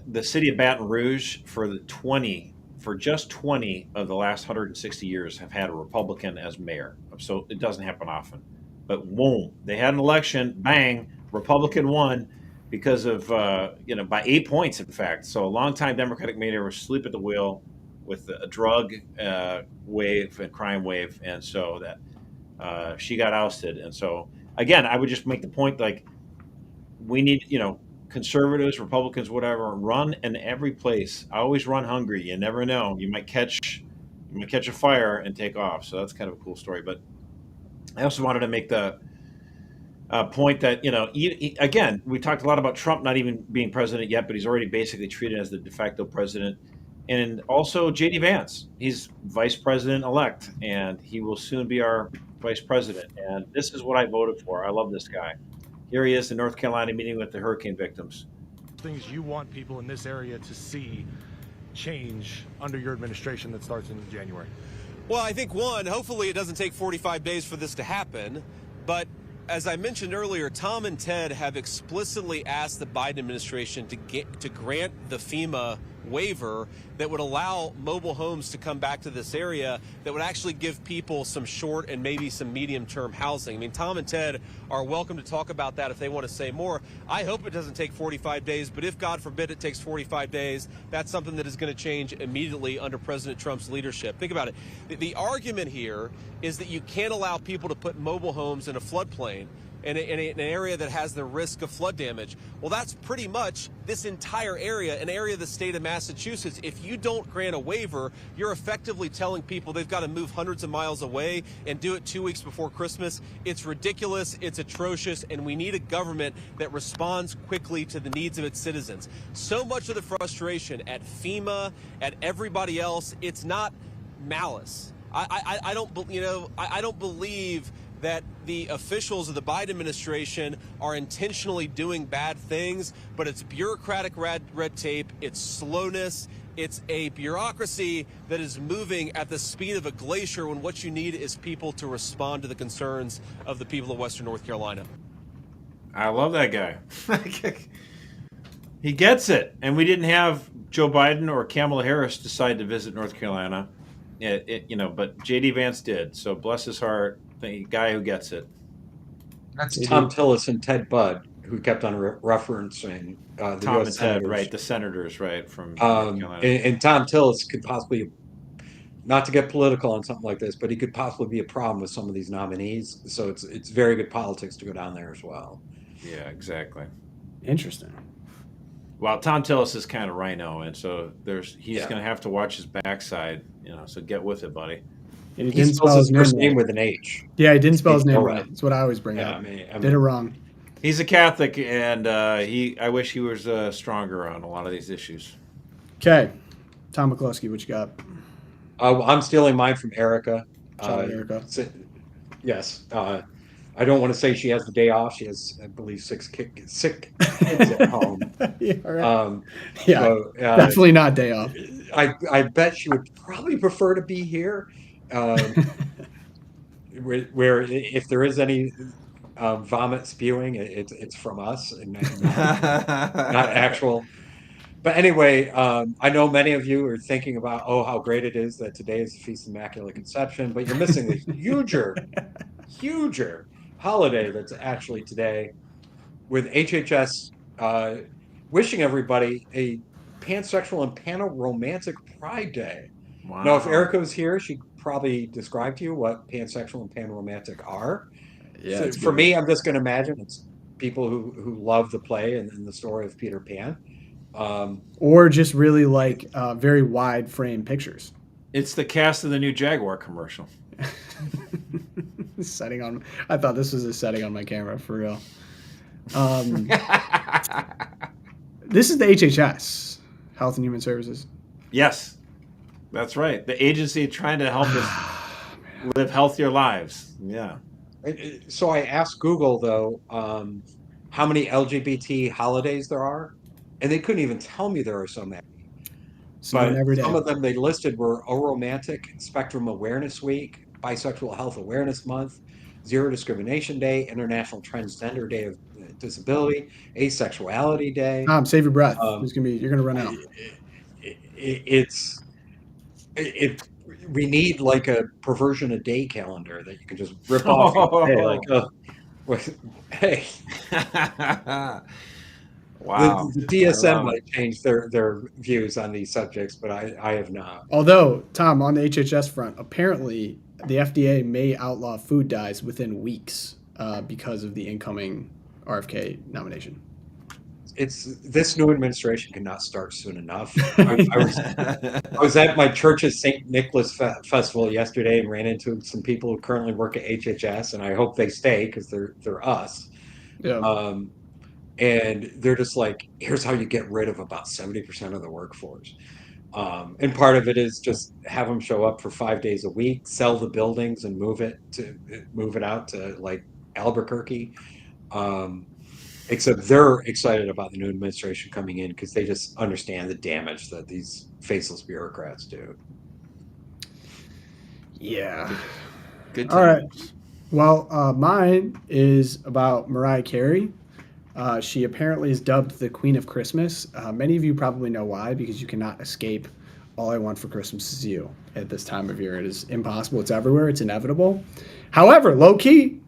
the city of Baton Rouge, for just 20 of the last 160 years have had a Republican as mayor. So it doesn't happen often. But boom, they had an election, bang, Republican won because of, by 8 points, in fact. So a longtime Democratic mayor was asleep at the wheel with a drug wave and crime wave. And so that she got ousted. And so, again, I would just make the point, like, we need, conservatives, Republicans, whatever, run in every place. I always run hungry. You never know. You might catch a fire and take off. So that's kind of a cool story. But I also wanted to make the point that, again, we talked a lot about Trump not even being president yet, but he's already basically treated as the de facto president. And also J.D. Vance, he's vice president-elect, and he will soon be our vice president. And this is what I voted for. I love this guy. Here he is in North Carolina meeting with the hurricane victims. Things you want people in this area to see change under your administration that starts in January? Well, I think, one, hopefully it doesn't take 45 days for this to happen. But as I mentioned earlier, Tom and Ted have explicitly asked the Biden administration to grant the FEMA waiver that would allow mobile homes to come back to this area, that would actually give people some short and maybe some medium-term housing. I mean, Tom and Ted are welcome to talk about that if they want to say more. I hope it doesn't take 45 days, but if, God forbid, it takes 45 days, that's something that is going to change immediately under President Trump's leadership. Think about it. The argument here is that you can't allow people to put mobile homes in a floodplain in an area that has the risk of flood damage. Well, that's pretty much this entire area, an area of the state of Massachusetts. If you don't grant a waiver, you're effectively telling people they've got to move hundreds of miles away and do it 2 weeks before Christmas. It's ridiculous, it's atrocious, and we need a government that responds quickly to the needs of its citizens. So much of the frustration at FEMA, at everybody else, it's not malice. I don't believe that the officials of the Biden administration are intentionally doing bad things, but it's bureaucratic red tape, it's slowness, it's a bureaucracy that is moving at the speed of a glacier when what you need is people to respond to the concerns of the people of Western North Carolina. I love that guy. He gets it. And we didn't have Joe Biden or Kamala Harris decide to visit North Carolina, but J.D. Vance did. So bless his heart. The guy who gets it. That's They Tom do. Tillis and Ted Budd, who kept on referencing the Tom U.S. and Ted, senators. right? The senators, right, from North Carolina. And Tom Tillis could possibly, not to get political on something like this, but he could possibly be a problem with some of these nominees. So it's very good politics to go down there as well. Yeah, exactly. Interesting. Well, Tom Tillis is kind of rhino, and so he's Yeah. going to have to watch his backside, So get with it, buddy. And he He didn't spells spell his his first name name right. with an H. Yeah, he didn't spell his name Know right. that. That's what I always bring Yeah, up. I mean, Did it wrong. He's a Catholic, and I wish he was stronger on a lot of these issues. Okay. Tom McCluskey, what you got? I'm stealing mine from Erica. Shout out Erica. Yes. I don't want to say she has the day off. She has, I believe, sick kids at home. Yeah, all right. Yeah, So, definitely not day off. I bet she would probably prefer to be here. Where if there is any vomit spewing, it's from us and not actual. But anyway, I know many of you are thinking about, how great it is that today is the Feast of Immaculate Conception, but you're missing the huger holiday that's actually today, with HHS wishing everybody a pansexual and panromantic Pride Day. Wow. Now, if Erica was here, she'd probably describe to you what pansexual and panromantic are. Yeah. So for me, I'm just going to imagine it's people who love the play and the story of Peter Pan. Or just really like very wide frame pictures. It's the cast of the new Jaguar commercial. I thought this was a setting on my camera for real. This is the HHS, Health and Human Services. Yes, that's right. The agency trying to help us live healthier lives. Yeah. So I asked Google, though, how many LGBT holidays there are, and they couldn't even tell me there are so many. But every day. Some of them they listed were Aromantic Spectrum Awareness Week, Bisexual Health Awareness Month, Zero Discrimination Day, International Transgender Day of Disability, Asexuality Day. Tom, save your breath. You're gonna run out. We need like a perversion a day calendar that you can just rip off. Hey, Wow. The DSM might change their views on these subjects, but I have not. Although, Tom, on the HHS front, apparently the FDA may outlaw food dyes within weeks because of the incoming RFK nomination. This new administration cannot start soon enough. I was at my church's St. Nicholas Festival yesterday and ran into some people who currently work at HHS, and I hope they stay because they're us. Yeah. And they're just like, here's how you get rid of about 70% of the workforce. And part of it is just have them show up for 5 days a week, sell the buildings, and move it out to like Albuquerque. Except they're excited about the new administration coming in because they just understand the damage that these faceless bureaucrats do. Yeah. Good times. All right. Well, mine is about Mariah Carey. She apparently is dubbed the Queen of Christmas. Many of you probably know why, because you cannot escape All I Want for Christmas Is You at this time of year. It is impossible. It's everywhere. It's inevitable. However, low-key,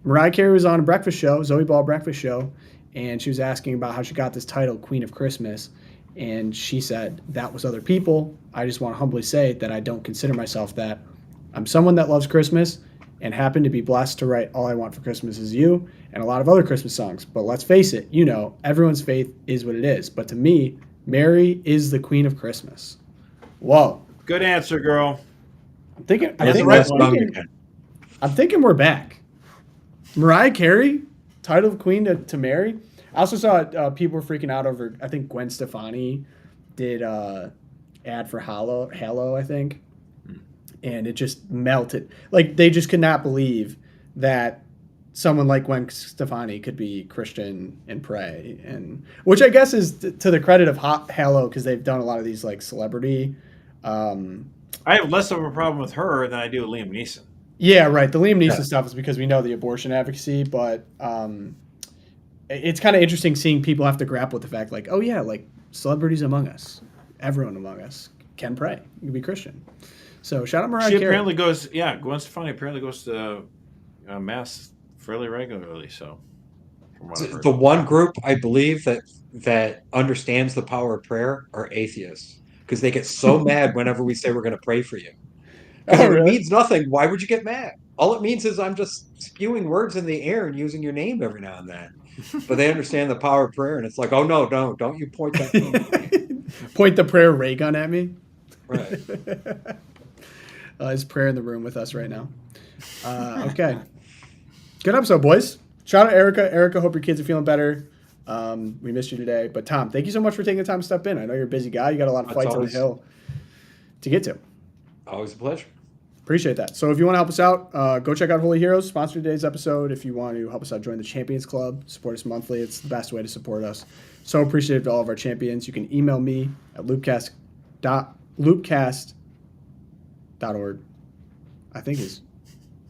Mariah Carey was on a breakfast show, Zoe Ball breakfast show, and she was asking about how she got this title, Queen of Christmas. And she said, that was other people. I just want to humbly say that I don't consider myself that. I'm someone that loves Christmas and happened to be blessed to write All I Want for Christmas Is You and a lot of other Christmas songs. But let's face it, everyone's faith is what it is. But to me, Mary is the Queen of Christmas. Whoa. Good answer, girl. I'm thinking we're back. Mariah Carey, title of Queen to Mary. I also saw people were freaking out over, I think Gwen Stefani did ad for Halo, I think. And it just melted. Like, they just could not believe that someone like Gwen Stefani could be Christian and pray. And which I guess is to the credit of Halo, because they've done a lot of these, like, celebrity. I have less of a problem with her than I do with Liam Neeson. Yeah, right. The Liam Neeson stuff is because we know the abortion advocacy, but it's kind of interesting seeing people have to grapple with the fact, like, oh yeah, like celebrities among us, everyone among us can pray, you can be Christian. So shout out Mariah Carey. She apparently goes, Gwen Stefani apparently goes to mass fairly regularly. So, from what I've heard. The one group I believe that understands the power of prayer are atheists, because they get so mad whenever we say we're going to pray for you. Because Oh, if it really? means nothing, why would you get mad? All it means is I'm just spewing words in the air and using your name every now and then. But they understand the power of prayer, and it's like, oh no, don't you point that thing at me. Point the prayer ray gun at me. Right. Is prayer in the room with us right now. Okay. Good episode, boys. Shout out Erica. Erica, hope your kids are feeling better. We missed you today. But Tom, thank you so much for taking the time to step in. I know you're a busy guy. You got a lot of That's fights on the hill to get to. Always a pleasure. Appreciate that. So if you want to help us out, go check out Holy Heroes, sponsor today's episode. If you want to help us out, join the Champions Club, support us monthly. It's the best way to support us. So appreciative to all of our champions. You can email me at loopcast.org. I think is.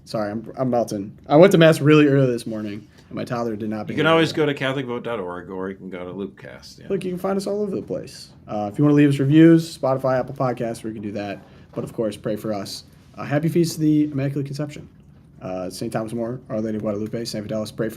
Sorry, I'm melting. I went to mass really early this morning, and my toddler did not. You can always go to CatholicVote.org, or you can go to Loopcast. Yeah. Look, you can find us all over the place. If you want to leave us reviews, Spotify, Apple Podcasts, we can do that. But of course, pray for us. Happy Feast of the Immaculate Conception. St. Thomas More, Our Lady of Guadalupe, St. Fidelis, pray for us.